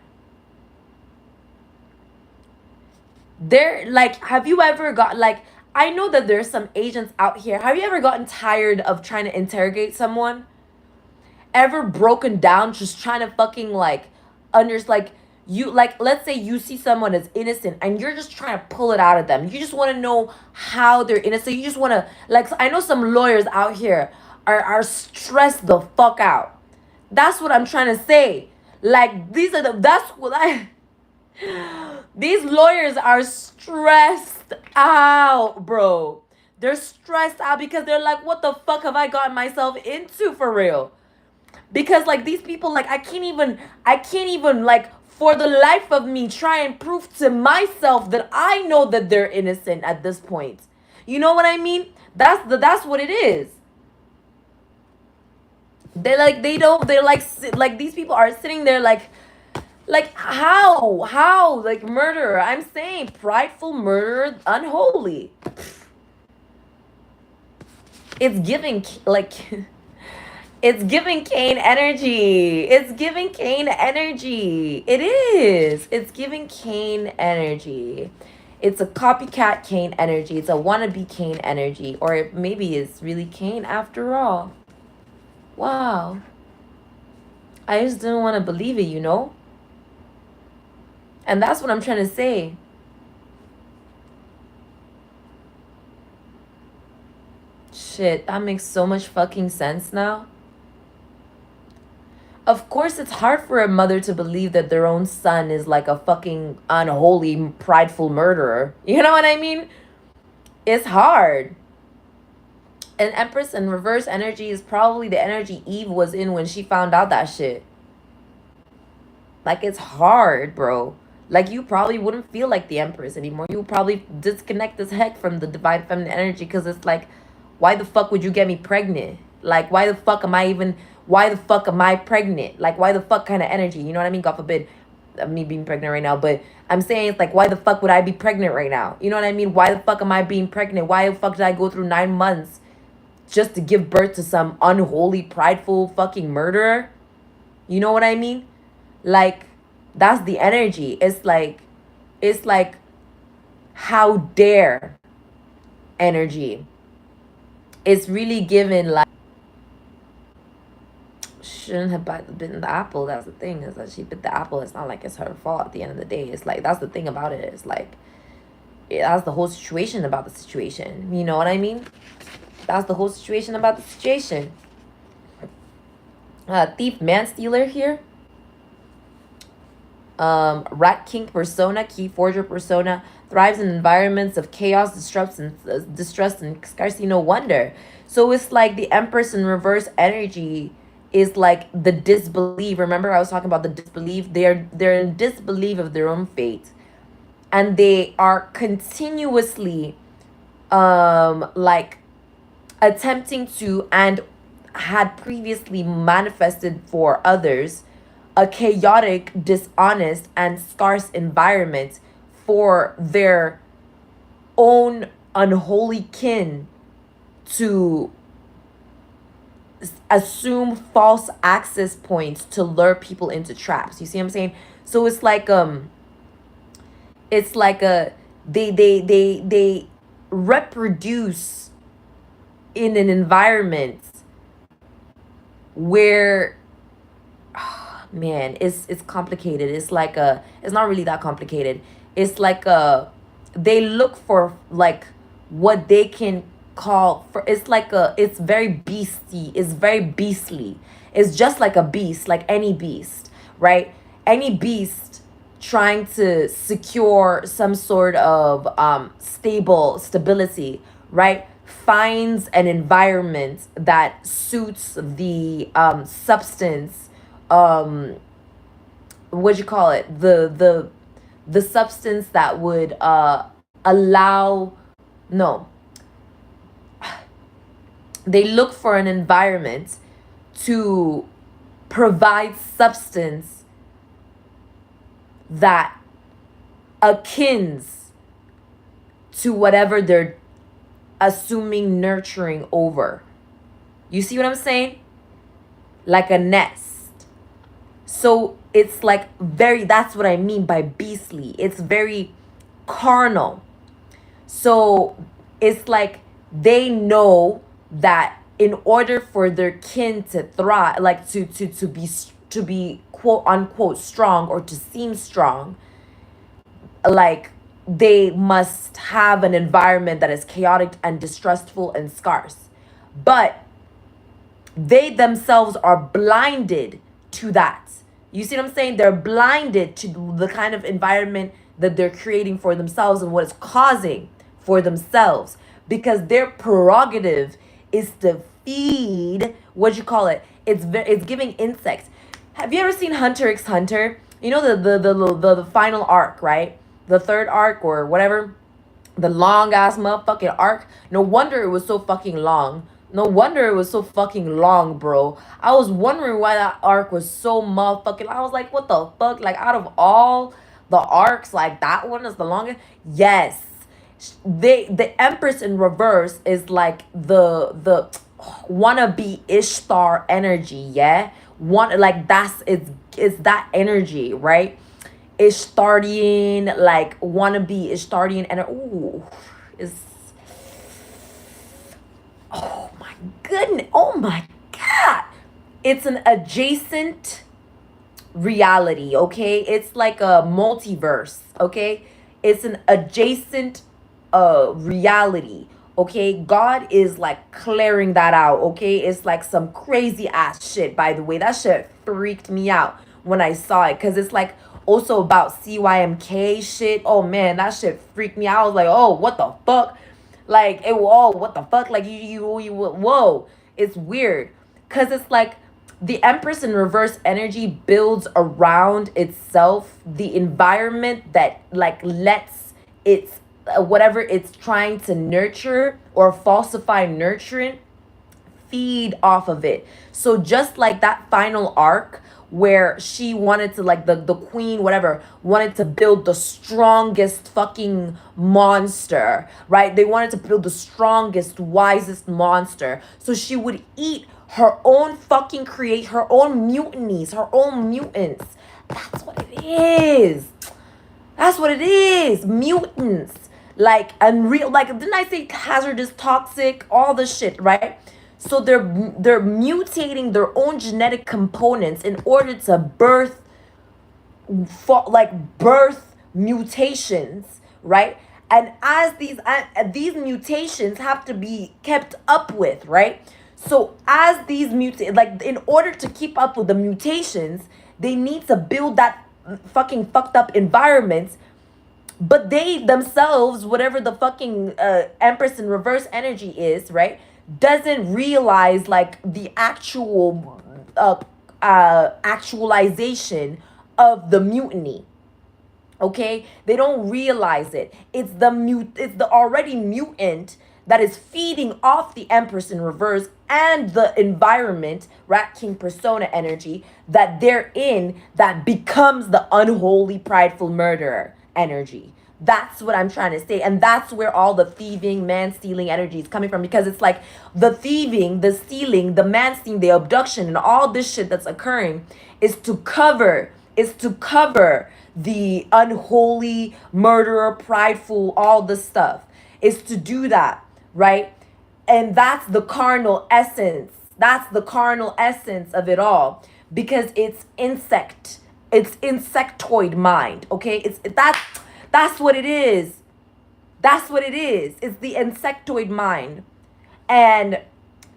There, like, have you ever got, like, I know that there's some agents out here. Have you ever gotten tired of trying to interrogate someone? Ever broken down just trying to fucking, like, you, like, let's say you see someone as innocent and you're just trying to pull it out of them. You just want to know how they're innocent. You just want to, like, I know some lawyers out here are stressed the fuck out. That's what I'm trying to say. Like, these lawyers are stressed out, bro. They're stressed out because they're like, what the fuck have I gotten myself into, for real? Because, like, these people, like, I can't even, like, for the life of me, try and prove to myself that I know that they're innocent at this point. You know what I mean? That's what it is. They're like, these people are sitting there like how, like, murderer. I'm saying prideful, murderer, unholy. It's giving, like, it's giving Cain energy. It's giving Cain energy. It is. It's giving Cain energy. It's a copycat Cain energy. It's a wannabe Cain energy. Or maybe it's really Cain after all. Wow. I just didn't want to believe it, you know? And that's what I'm trying to say. Shit, that makes so much fucking sense now. Of course, it's hard for a mother to believe that their own son is like a fucking unholy, prideful murderer. You know what I mean? It's hard. And Empress in reverse energy is probably the energy Eve was in when she found out that shit. Like, it's hard, bro. Like, you probably wouldn't feel like the Empress anymore. You would probably disconnect as heck from the divine feminine energy because it's like, Why the fuck would you get me pregnant? Like, why the fuck am I pregnant? Like, why the fuck kind of energy? You know what I mean? God forbid me being pregnant right now, but I'm saying it's like, why the fuck would I be pregnant right now? You know what I mean? Why the fuck am I being pregnant? Why the fuck did I go through 9 months just to give birth to some unholy, prideful fucking murderer? You know what I mean? Like, that's the energy. It's like, how dare energy. It's really given like, shouldn't have bitten the apple. That's the thing, is that she bit the apple. It's not like it's her fault at the end of the day. It's like, that's the thing about it. It's like, that's the whole situation about the situation. You know what I mean? That's the whole situation about the situation. Thief, man stealer here. Rat king persona, key forger persona, thrives in environments of chaos, distrust, and scarcity. No wonder. So it's like the Empress in reverse energy is like the disbelief. Remember, I was talking about the disbelief. They're in disbelief of their own fate, and they are continuously like attempting to, and had previously manifested for others, a chaotic, dishonest, and scarce environment for their own unholy kin to assume false access points to lure people into traps. You see what I'm saying? So it's like they reproduce in an environment where, man, it's complicated. It's like it's not really that complicated. It's like they look for like what they can call for. It's very beastie. It's very beastly. It's just like a beast, like any beast, right? Any beast trying to secure some sort of stability, right, finds an environment that suits the substance, what you call it, the substance that would allow, no, they look for an environment to provide substance that akins to whatever they're assuming nurturing over. You see what I'm saying? Like a nest. So it's like that's what I mean by beastly. It's very carnal. So it's like they know that in order for their kin to thrive, like to be quote unquote strong, or to seem strong, like they must have an environment that is chaotic and distrustful and scarce. But they themselves are blinded to that. You see what I'm saying? They're blinded to the kind of environment that they're creating for themselves and what it's causing for themselves, because their prerogative is to feed, what you call it, it's giving insects. Have you ever seen Hunter x Hunter? You know the final arc, right? The third arc or whatever, the long ass motherfucking arc. No wonder it was so fucking long. No wonder it was so fucking long, bro. I was wondering why that arc was so motherfucking. I was like, what the fuck? Like, out of all the arcs, like that one is the longest. Yes, the Empress in reverse is like the wannabe Ishtar energy. Yeah, like it's that energy, right? Ishtarian, like wannabe Ishtarian, and ooh, is, oh my goodness, oh my god, it's an adjacent reality. Okay, it's like a multiverse. Okay, it's an adjacent reality. Okay, God is like clearing that out. Okay, it's like some crazy ass shit. By the way, that shit freaked me out when I saw it, because it's like also about CYMK shit. Oh man, that shit freaked me out. I was like, oh, what the fuck? Like, it, whoa, what the fuck? Like, whoa, it's weird, because it's like the Empress in reverse energy builds around itself the environment that like lets its whatever it's trying to nurture or falsify nurturant, feed off of it. So just like that final arc where she wanted to, like, the queen, whatever, wanted to build the strongest fucking monster, right? They wanted to build the strongest, wisest monster. So she would eat her own fucking create her own mutinies, her own mutants. That's what it is. That's what it is. Mutants. Like, unreal. Like, didn't I say hazardous, toxic, all the shit, right? So they're mutating their own genetic components in order to birth mutations, right? And as these mutations have to be kept up with, right? So as these like, in order to keep up with the mutations, they need to build that fucking fucked up environment. But they themselves, whatever the fucking Empress in reverse energy is, right, doesn't realize, like, the actual actualization of the mutiny. Okay, they don't realize it. It's the already mutant that is feeding off the Empress in reverse and the environment, Rat King persona energy that they're in, that becomes the unholy, prideful murderer energy. That's what I'm trying to say. And that's where all the thieving, man-stealing energy is coming from. Because it's like the thieving, the stealing, the man-stealing, the abduction, and all this shit that's occurring is to cover the unholy, murderer, prideful, all the stuff. Is to do that, right? And that's the carnal essence. That's the carnal essence of it all. Because it's insectoid mind, okay? That's what it is. That's what it is. It's the insectoid mind. And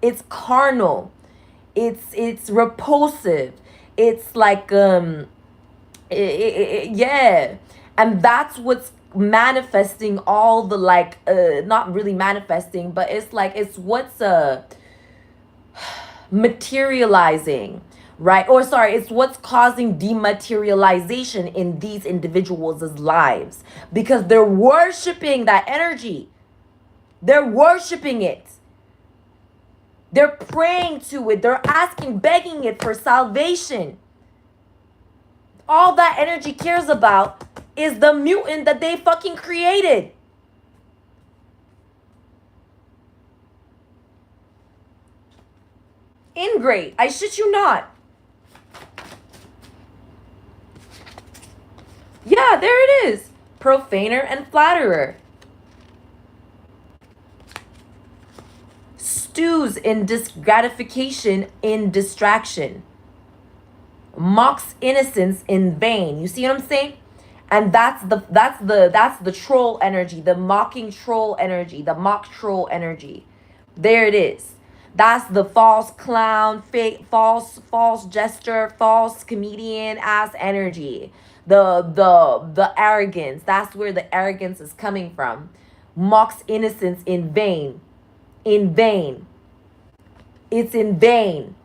it's carnal. It's repulsive. It's like yeah. And that's what's manifesting all the, like, not really manifesting, but it's like, it's what's materializing, right? Or sorry, it's what's causing dematerialization in these individuals' lives, because they're worshiping that energy. They're worshiping it. They're praying to it. They're asking, begging it for salvation. All that energy cares about is the mutant that they fucking created. Ingrate. I shit you not. Yeah, there it is. Profaner and flatterer. Stews in disgratification, in distraction. Mocks innocence in vain. You see what I'm saying? And that's the troll energy, the mocking troll energy, the mock troll energy. There it is. That's the false clown, fake, false jester, false comedian ass energy. The arrogance. That's where the arrogance is coming from. Mocks innocence in vain. In vain. It's in vain.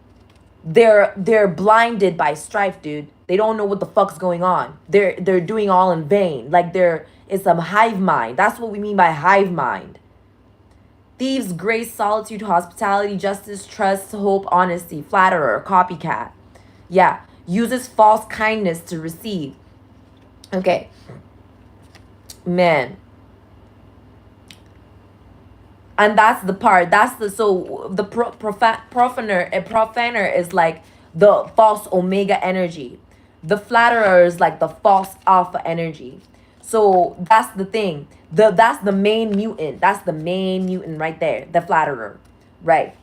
They're blinded by strife, dude. They don't know what the fuck's going on. They're doing all in vain. Like, it's some hive mind. That's what we mean by hive mind. Thieves, grace, solitude, hospitality, justice, trust, hope, honesty, flatterer, copycat. Yeah, uses false kindness to receive. Okay. Man. And that's the part. So the profaner is like the false omega energy. The flatterer is like the false alpha energy. So that's the thing. That's the main mutant. That's the main mutant right there. The flatterer. Right.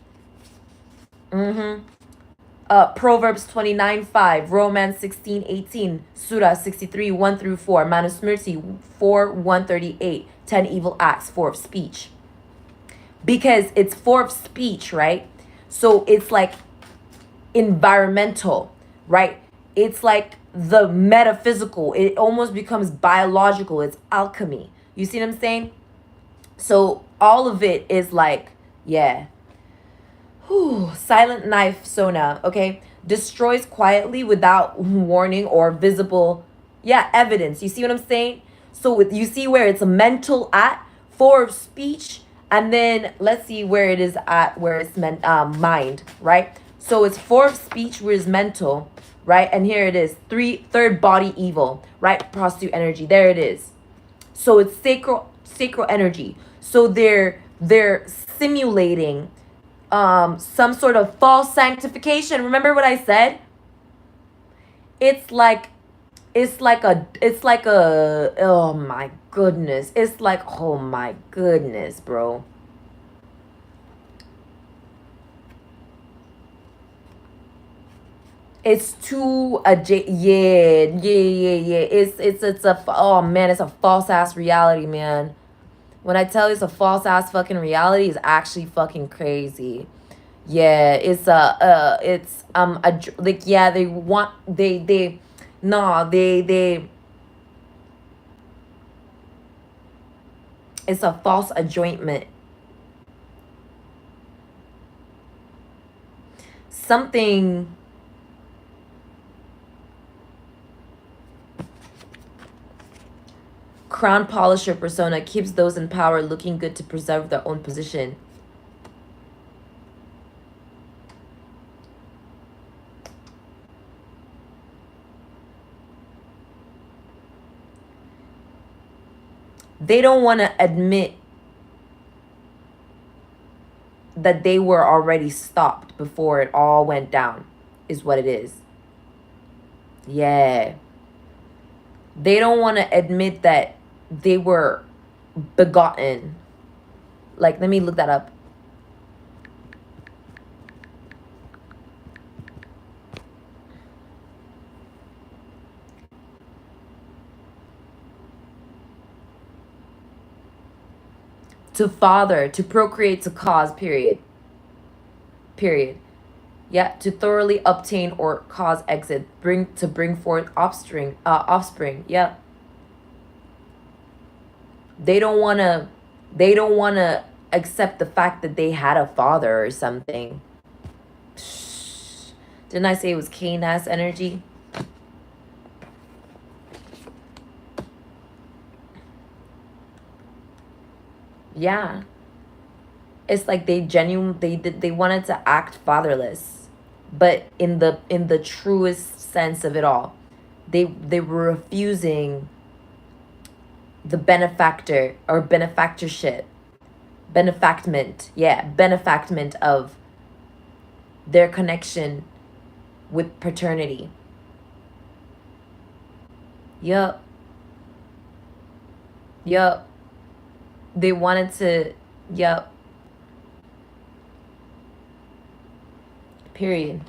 Proverbs 29:5, Romans 16:18, Surah 63, 1 through 4, Manusmriti 4, 138, 10 evil acts, 4 of speech. Because it's 4 of speech, right? So it's like environmental, right? It's like the metaphysical. It almost becomes biological. It's alchemy. You see what I'm saying? So all of it is like, yeah. Whew. Silent knife sona, okay? Destroys quietly without warning or visible, yeah, evidence. You see what I'm saying? So you see where it's a mental at, 4 of speech, and then let's see where it is at, where it's mind, right? So it's 4 of speech, where it's mental, right? And here it is, third body evil, right? Prostitute energy, there it is. So it's sacral energy. So they're simulating some sort of false sanctification. Remember what I said? It's like oh my goodness. It's like, oh my goodness, bro. It's too yeah. It's a, oh man, it's a false ass reality, man. When I tell you it's a false ass fucking reality, it's actually fucking crazy. Yeah, it's like, yeah, they want, no, it's a false adjointment. Something, crown polisher persona keeps those in power looking good to preserve their own position. They don't want to admit that they were already stopped before it all went down, is what it is. Yeah. They don't want to admit that they were begotten. Like, let me look that up. To father, to procreate, to cause, period. Period. Yeah, to thoroughly obtain or cause exit, bring forth offspring. Yeah. They don't want to accept the fact that they had a father or something. Didn't I say it was Cain ass energy? Yeah. It's like they wanted to act fatherless, but in the truest sense of it all, they were refusing the benefactor or benefactorship, benefactment of their connection with paternity. Yup. They wanted to, yup. Period.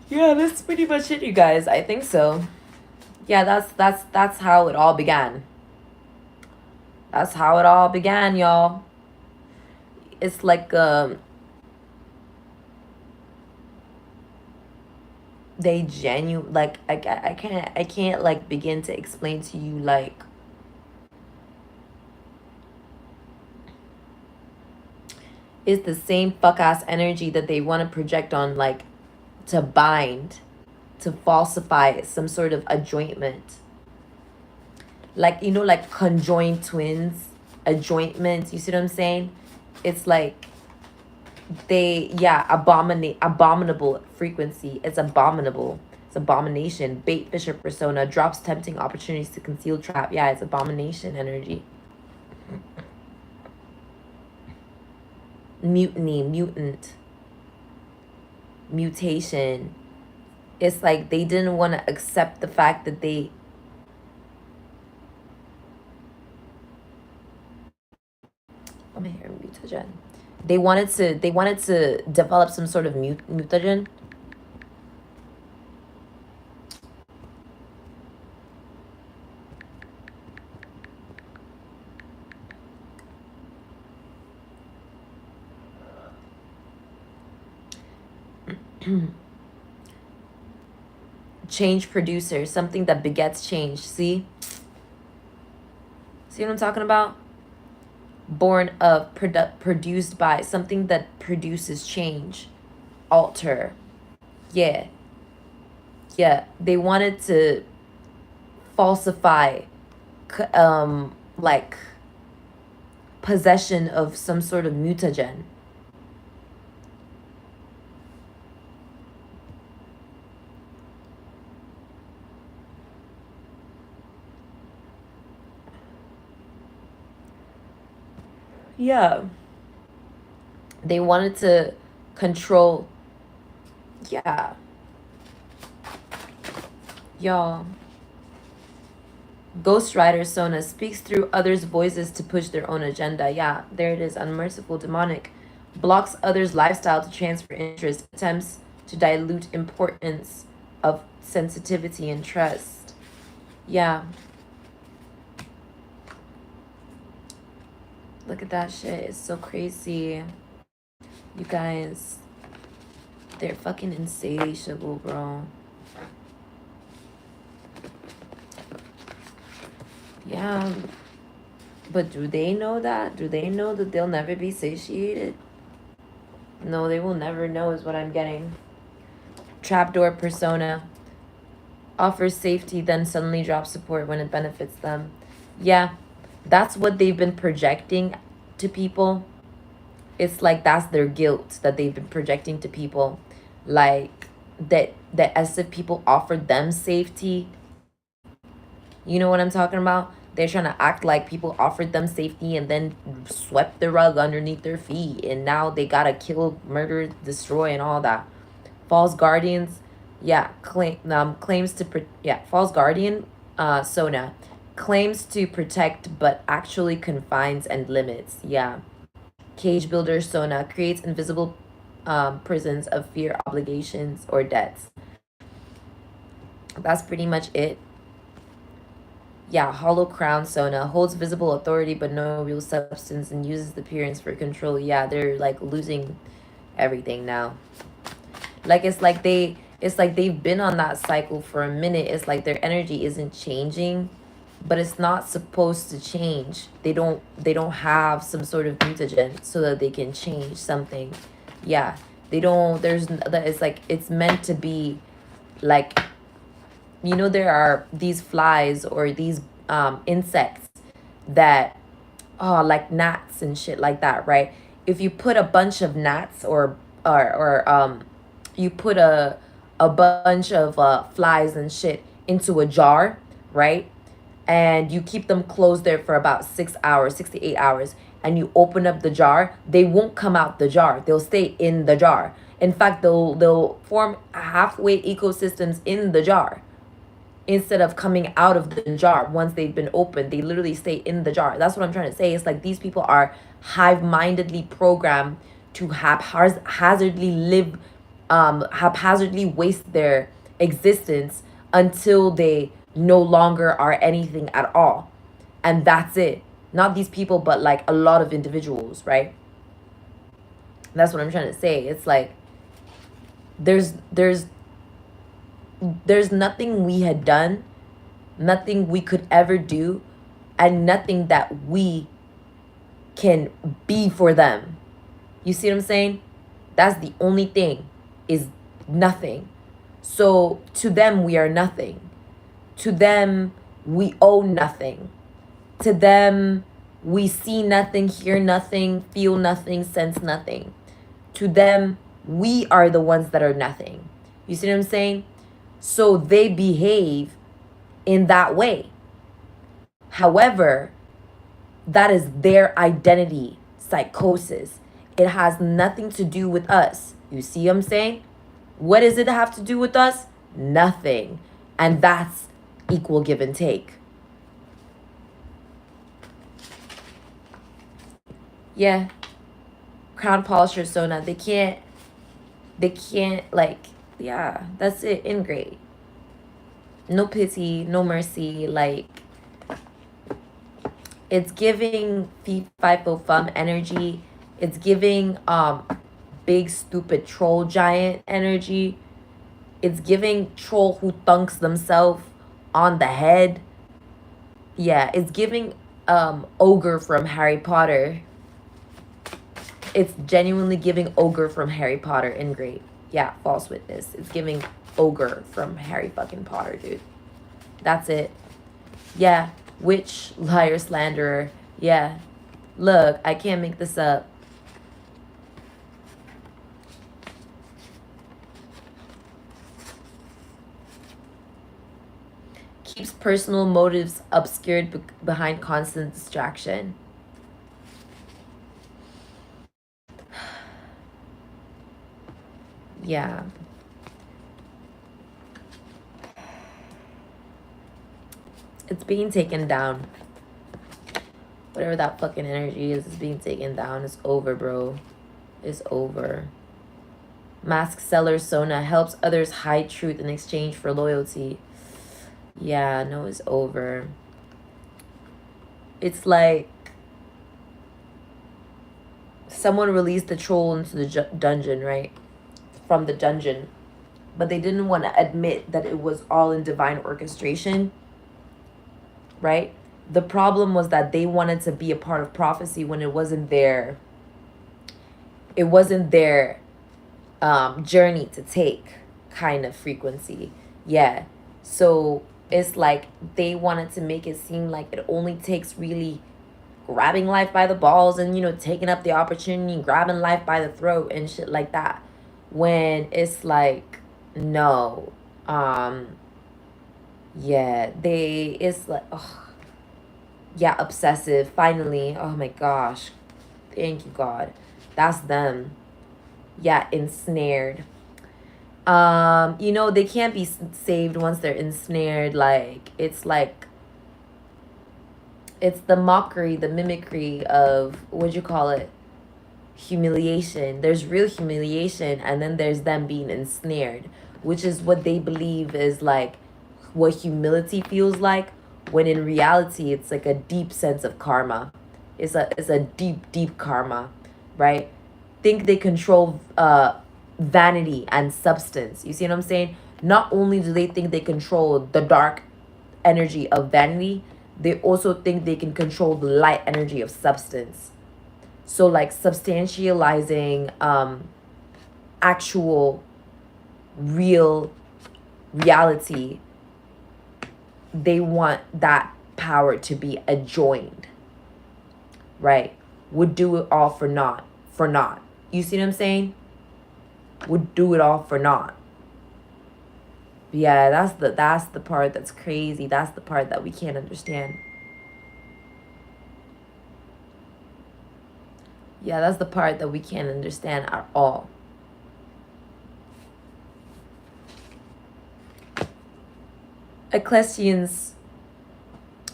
Yeah, that's pretty much it, you guys. I think so. Yeah, that's how it all began. That's how it all began, y'all. It's like they like I can't like begin to explain to you, like, it's the same fuck ass energy that they want to project on, like, to bind, to falsify some sort of adjointment. Like, you know, like conjoined twins, adjointments, you see what I'm saying? It's like abominable frequency. It's abominable. It's abomination. Bait fisher persona drops tempting opportunities to conceal trap. Yeah, it's abomination energy. Mutiny, mutant, mutation. It's like they didn't want to accept the fact that they mutagen. They wanted to develop some sort of mutagen. Change producer, something that begets change. See what I'm talking about? Born of, produced by, something that produces change, alter. Yeah, Yeah, they wanted to falsify like possession of some sort of mutagen. Yeah, they wanted to control. Yeah, y'all. Ghost Rider Sona speaks through others' voices to push their own agenda. Yeah, there it is. Unmerciful demonic blocks others' lifestyle to transfer interest, attempts to dilute importance of sensitivity and trust. Yeah. Look at that shit. It's so crazy. You guys, they're fucking insatiable, bro. Yeah. But do they know that? Do they know that they'll never be satiated? No, they will never know is what I'm getting. Trapdoor persona. Offers safety, then suddenly drops support when it benefits them. Yeah, that's what they've been projecting to people. It's like that's their guilt that they've been projecting to people. Like that as if people offered them safety. You know what I'm talking about? They're trying to act like people offered them safety and then swept the rug underneath their feet. And now they gotta kill, murder, destroy, and all that. False guardians, yeah, claims to, false guardian, Sona, claims to protect but actually confines and limits. Yeah. Cage builder Sona creates invisible prisons of fear, obligations, or debts. That's pretty much it. Yeah, hollow crown Sona holds visible authority but no real substance and uses the appearance for control. Yeah, they're like losing everything now. Like it's like they've been on that cycle for a minute. It's like their energy isn't changing, but it's not supposed to change. They don't have some sort of mutagen so that they can change something. Yeah, they don't. There's that. It's like it's meant to be like, you know, there are these flies or these insects that, oh, like gnats and shit like that, right? If you put a bunch of gnats or you put a bunch of flies and shit into a jar, right? And you keep them closed there for about 6 hours, 6 to 8 hours, and you open up the jar, they won't come out the jar. They'll stay in the jar. In fact, they'll form halfway ecosystems in the jar instead of coming out of the jar. Once they've been opened, they literally stay in the jar. That's what I'm trying to say. It's like these people are hive-mindedly programmed to haphazardly live, haphazardly waste their existence until they no longer are anything at all. And that's it. Not these people, but like a lot of individuals, right? That's what I'm trying to say. It's like there's nothing we had done, nothing we could ever do, and nothing that we can be for them. You see what I'm saying? That's the only thing, is nothing. So to them, we are nothing. To them, we owe nothing. To them, we see nothing, hear nothing, feel nothing, sense nothing. To them, we are the ones that are nothing. You see what I'm saying? So they behave in that way. However, that is their identity psychosis. It has nothing to do with us. You see what I'm saying? What does it have to do with us? Nothing. And that's equal give and take. Yeah. Crown polisher Sona. They can't like, yeah, that's it. Ingrate. No pity, no mercy. Like, it's giving FIFO fum energy. It's giving big stupid troll giant energy. It's giving troll who thunks themselves on the head. Yeah, it's giving ogre from Harry Potter. It's genuinely giving ogre from Harry Potter in great. Yeah, false witness. It's giving ogre from Harry fucking Potter, dude. That's it. Yeah. Witch, liar, slanderer. Yeah. Look, I can't make this up. Keeps personal motives obscured behind constant distraction. Yeah. It's being taken down. Whatever that fucking energy is being taken down. It's over, bro. It's over. Mask seller Sona helps others hide truth in exchange for loyalty. Yeah, no, it's over. It's like someone released the troll into the dungeon, right? From the dungeon. But they didn't want to admit that it was all in divine orchestration, right? The problem was that they wanted to be a part of prophecy when it wasn't their journey to take kind of frequency. Yeah. So it's like they wanted to make it seem like it only takes really grabbing life by the balls and, you know, taking up the opportunity, grabbing life by the throat and shit like that. When it's like, no. Yeah, it's like, oh, yeah, obsessive. Finally. Oh my gosh. Thank you, God. That's them. Yeah, ensnared. You know, they can't be saved once they're ensnared. Like, it's the mockery, the mimicry of, what'd you call it? Humiliation. There's real humiliation, and then there's them being ensnared, which is what they believe is like what humility feels like, when in reality it's like a deep sense of karma. It's a deep karma, right? Think they control vanity and substance. You see what I'm saying? Not only do they think they control the dark energy of vanity, they also think they can control the light energy of substance. So like substantializing actual real reality, they want that power to be adjoined, right? Would do it all for naught. You see what I'm saying? Would do it all for naught. Yeah, that's the part that's crazy. That's the part that we can't understand. Yeah, that's the part that we can't understand at all. Ecclesiastes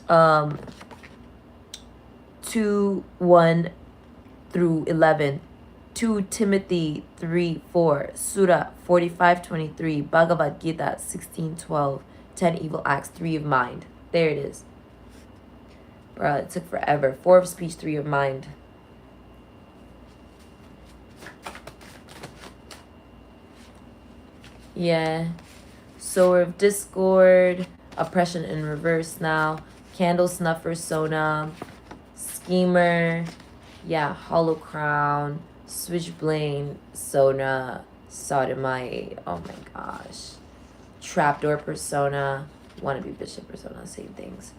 2:1 through 11, 2 Timothy 3:4, Surah 45:23, Bhagavad Gita 16:12, 10 evil acts, 3 of mind. There it is. Bro, it took forever. 4 of speech, 3 of mind. Yeah. Sower of discord, oppression in reverse now, candle snuffer Sona, schemer, yeah, hollow crown, switchblade Sona, sodomite, oh my gosh, trapdoor persona, wannabe bishop persona, same things.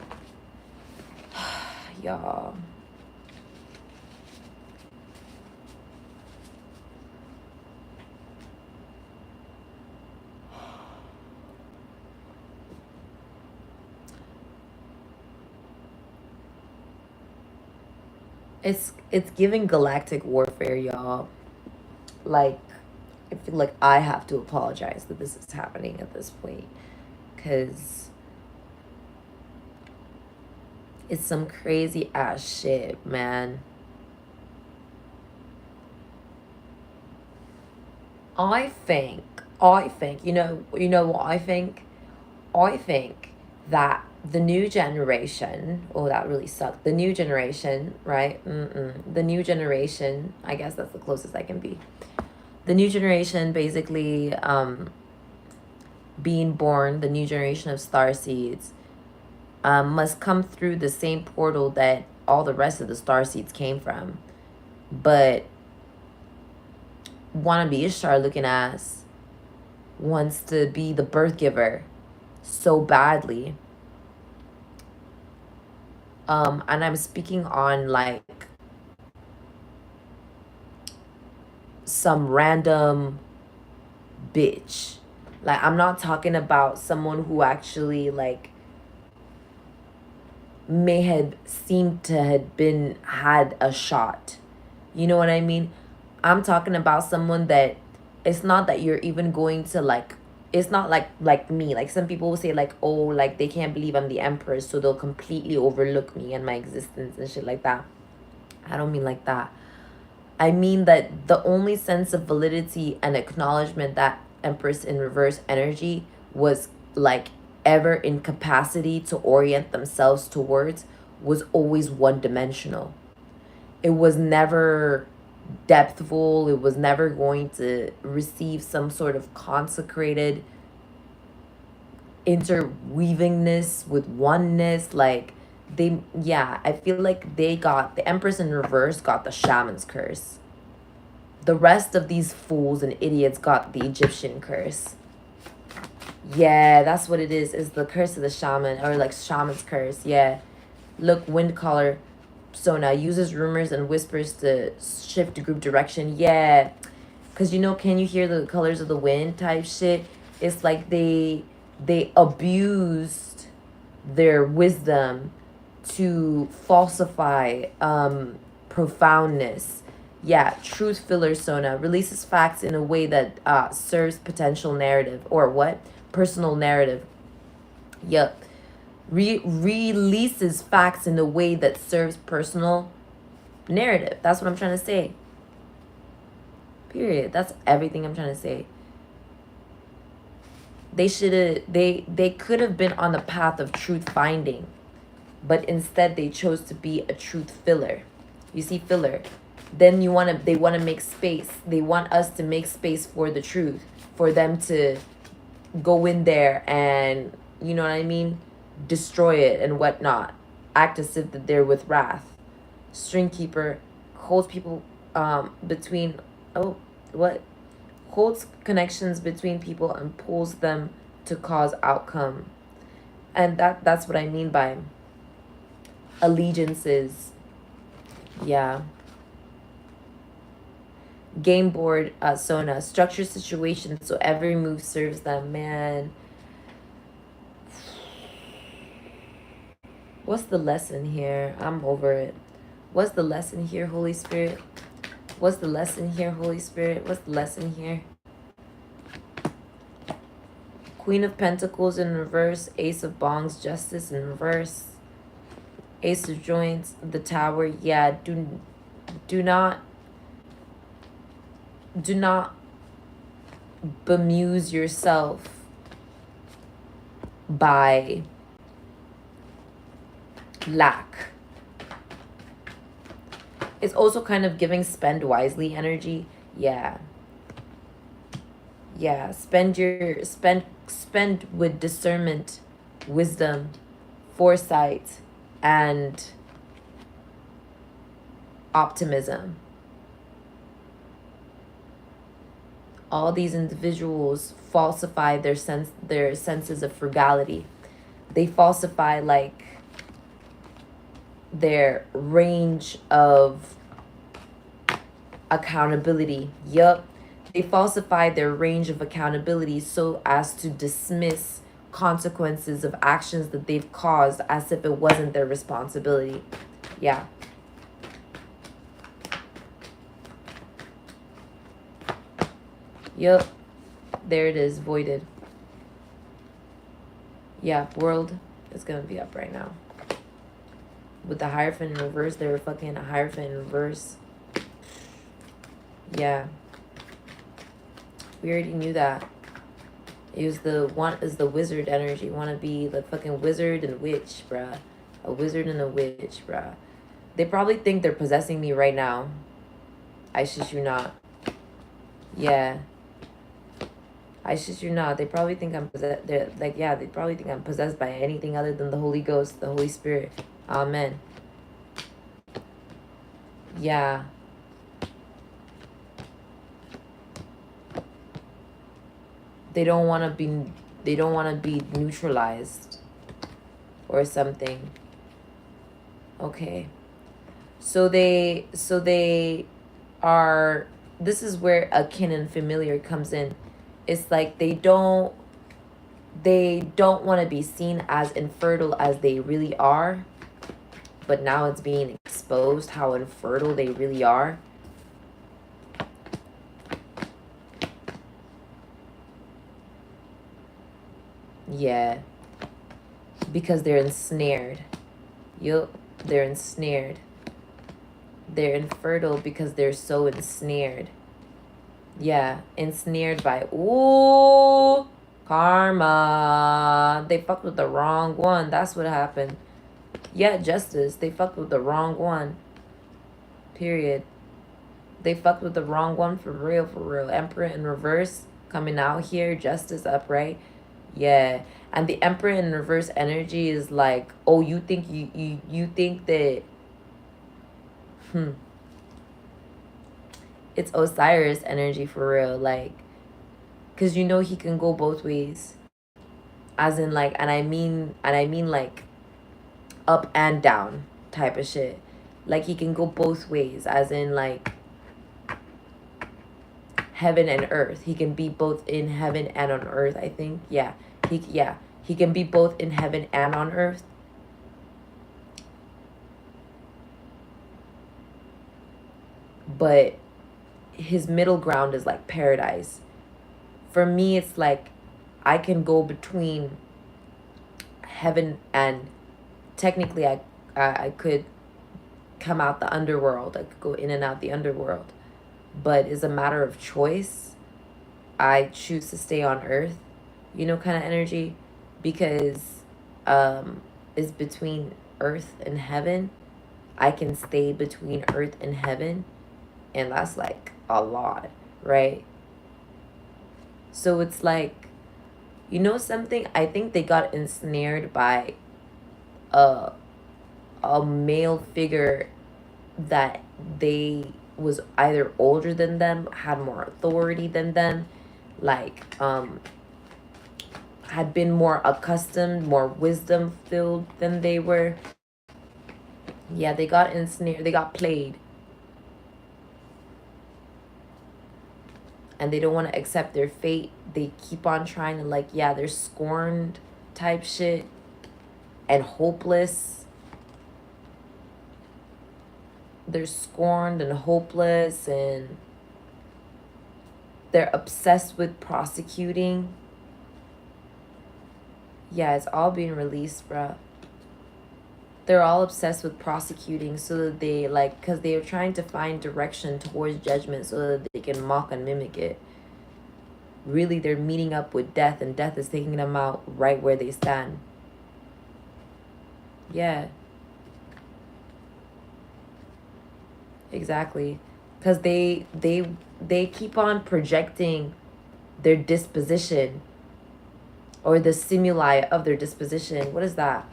Y'all. It's giving galactic warfare, y'all. Like, I feel like I have to apologize that this is happening at this point, because it's some crazy ass shit, man. I think, you know what I think? I think that the new generation, oh, that really sucked. The new generation, right? The new generation, I guess that's the closest I can be. The new generation, basically, being born, the new generation of starseeds, must come through the same portal that all the rest of the starseeds came from. But wannabe Ishtar looking ass wants to be the birth giver so badly. And I'm speaking on like some random bitch. Like, I'm not talking about someone who actually like may have seemed to have been had a shot. You know what I mean? I'm talking about someone that it's not that you're even going to like, it's not like me. Like some people will say like, oh, like they can't believe I'm the empress, so they'll completely overlook me and my existence and shit like that. I don't mean like that. I mean that the only sense of validity and acknowledgement that Empress in reverse energy was like ever in capacity to orient themselves towards was always one dimensional. It was never depthful. It was never going to receive some sort of consecrated interweavingness with oneness. Like they, yeah, I feel like they got the Empress in reverse got the shaman's curse. The rest of these fools and idiots got the Egyptian curse. Yeah, that's what it is the curse of the shaman, or like shaman's curse. Yeah. Look, wind caller Sona uses rumors and whispers to shift group direction. Yeah. Cause can you hear the colors of the wind type shit? It's like they abused their wisdom to falsify profoundness. Yeah, truth filler Sona releases facts in a way that serves potential narrative or what? Personal narrative. Yup. Releases facts in a way that serves personal narrative. That's what I'm trying to say. Period. That's everything I'm trying to say. They should have they could have been on the path of truth finding, but instead they chose to be a truth filler. You see, filler. Then they want to make space. They want us to make space for the truth, for them to go in there and, you know what I mean, destroy it and whatnot. Act as if that they're with wrath. String keeper holds people between, oh, what? Holds connections between people and pulls them to cause outcome. And that's what I mean by allegiances. Yeah. Game board Sona structure situations so every move serves them. Man, what's the lesson here? I'm over it. What's the lesson here, Holy Spirit? What's the lesson here, Holy Spirit? What's the lesson here? Queen of Pentacles in reverse, Ace of Bongs, Justice in reverse, Ace of Joints, the Tower. Yeah, do not bemuse yourself by lack. It's also kind of giving spend wisely energy. Yeah. Yeah, spend with discernment, wisdom, foresight, and optimism. All these individuals falsify their senses of frugality. They falsify like their range of accountability. Yup. They falsify their range of accountability so as to dismiss consequences of actions that they've caused as if it wasn't their responsibility. Yeah. Yup. There it is, voided. Yeah, world is going to be up right now. With the Hierophant in reverse, they were fucking a Hierophant in reverse. Yeah. We already knew that. It was the wizard energy. Want to be the fucking wizard and witch, bruh. A wizard and a witch, bruh. They probably think they're possessing me right now. I shit you not. Yeah. I shit you not. They probably think I'm possessed. They're like, yeah, they probably think I'm possessed by anything other than the Holy Ghost, the Holy Spirit. Amen. Yeah. They don't want to be, they don't want to be neutralized or something. Okay. So they are, this is where akin and familiar comes in. It's like they don't want to be seen as infertile as they really are, but now it's being exposed how infertile they really are. Yeah. Because they're ensnared. Yup, they're ensnared. They're infertile because they're so ensnared. Yeah, ensnared by, ooh, karma. They fucked with the wrong one. That's what happened. Yeah, justice. They fucked with the wrong one. Period. They fucked with the wrong one for real, for real. Emperor in reverse coming out here. Justice upright. Yeah. And the Emperor in reverse energy is like, oh, you think you think that it's Osiris energy for real, like, because you know he can go both ways, as in like, and I mean like up and down type of shit. Like he can go both ways, as in like heaven and earth. He can be both in heaven and on earth, I think. Yeah. He can be both in heaven and on earth. But his middle ground is like paradise. For me, it's like I can go between heaven and technically I could come out the underworld. I could go in and out the underworld. But it's a matter of choice. I choose to stay on earth, you know, kind of energy, because it's between earth and heaven. I can stay between earth and heaven, and that's like a lot, right? So it's like, you know something? I think they got ensnared by a male figure that they was either older than them, had more authority than them, like had been more accustomed, more wisdom filled than they were. Yeah, they got ensnared, they got played. And they don't want to accept their fate. They keep on trying to, like, yeah, they're scorned type shit and hopeless. They're scorned and hopeless, and they're obsessed with prosecuting. Yeah, it's all being released, bruh. They're all obsessed with prosecuting so that they, like, because they are trying to find direction towards judgment so that they can mock and mimic it. Really, they're meeting up with death, and death is taking them out right where they stand. Yeah. Exactly. Because they keep on projecting their disposition, or the stimuli of their disposition. What is that?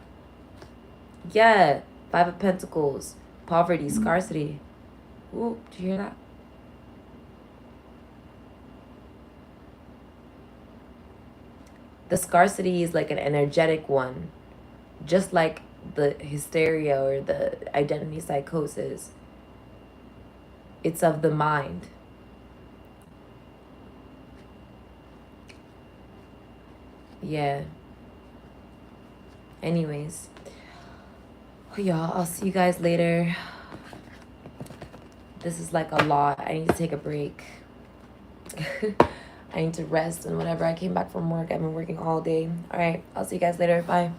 Yeah, Five of Pentacles, poverty, scarcity. Ooh, did you hear that? The scarcity is like an energetic one, just like the hysteria or the identity psychosis. It's of the mind. Yeah. Anyways. Y'all, I'll see you guys later. This is like a lot. I need to take a break. I need to rest and whatever. I came back from work. I've been working all day. All right. I'll see you guys later. Bye.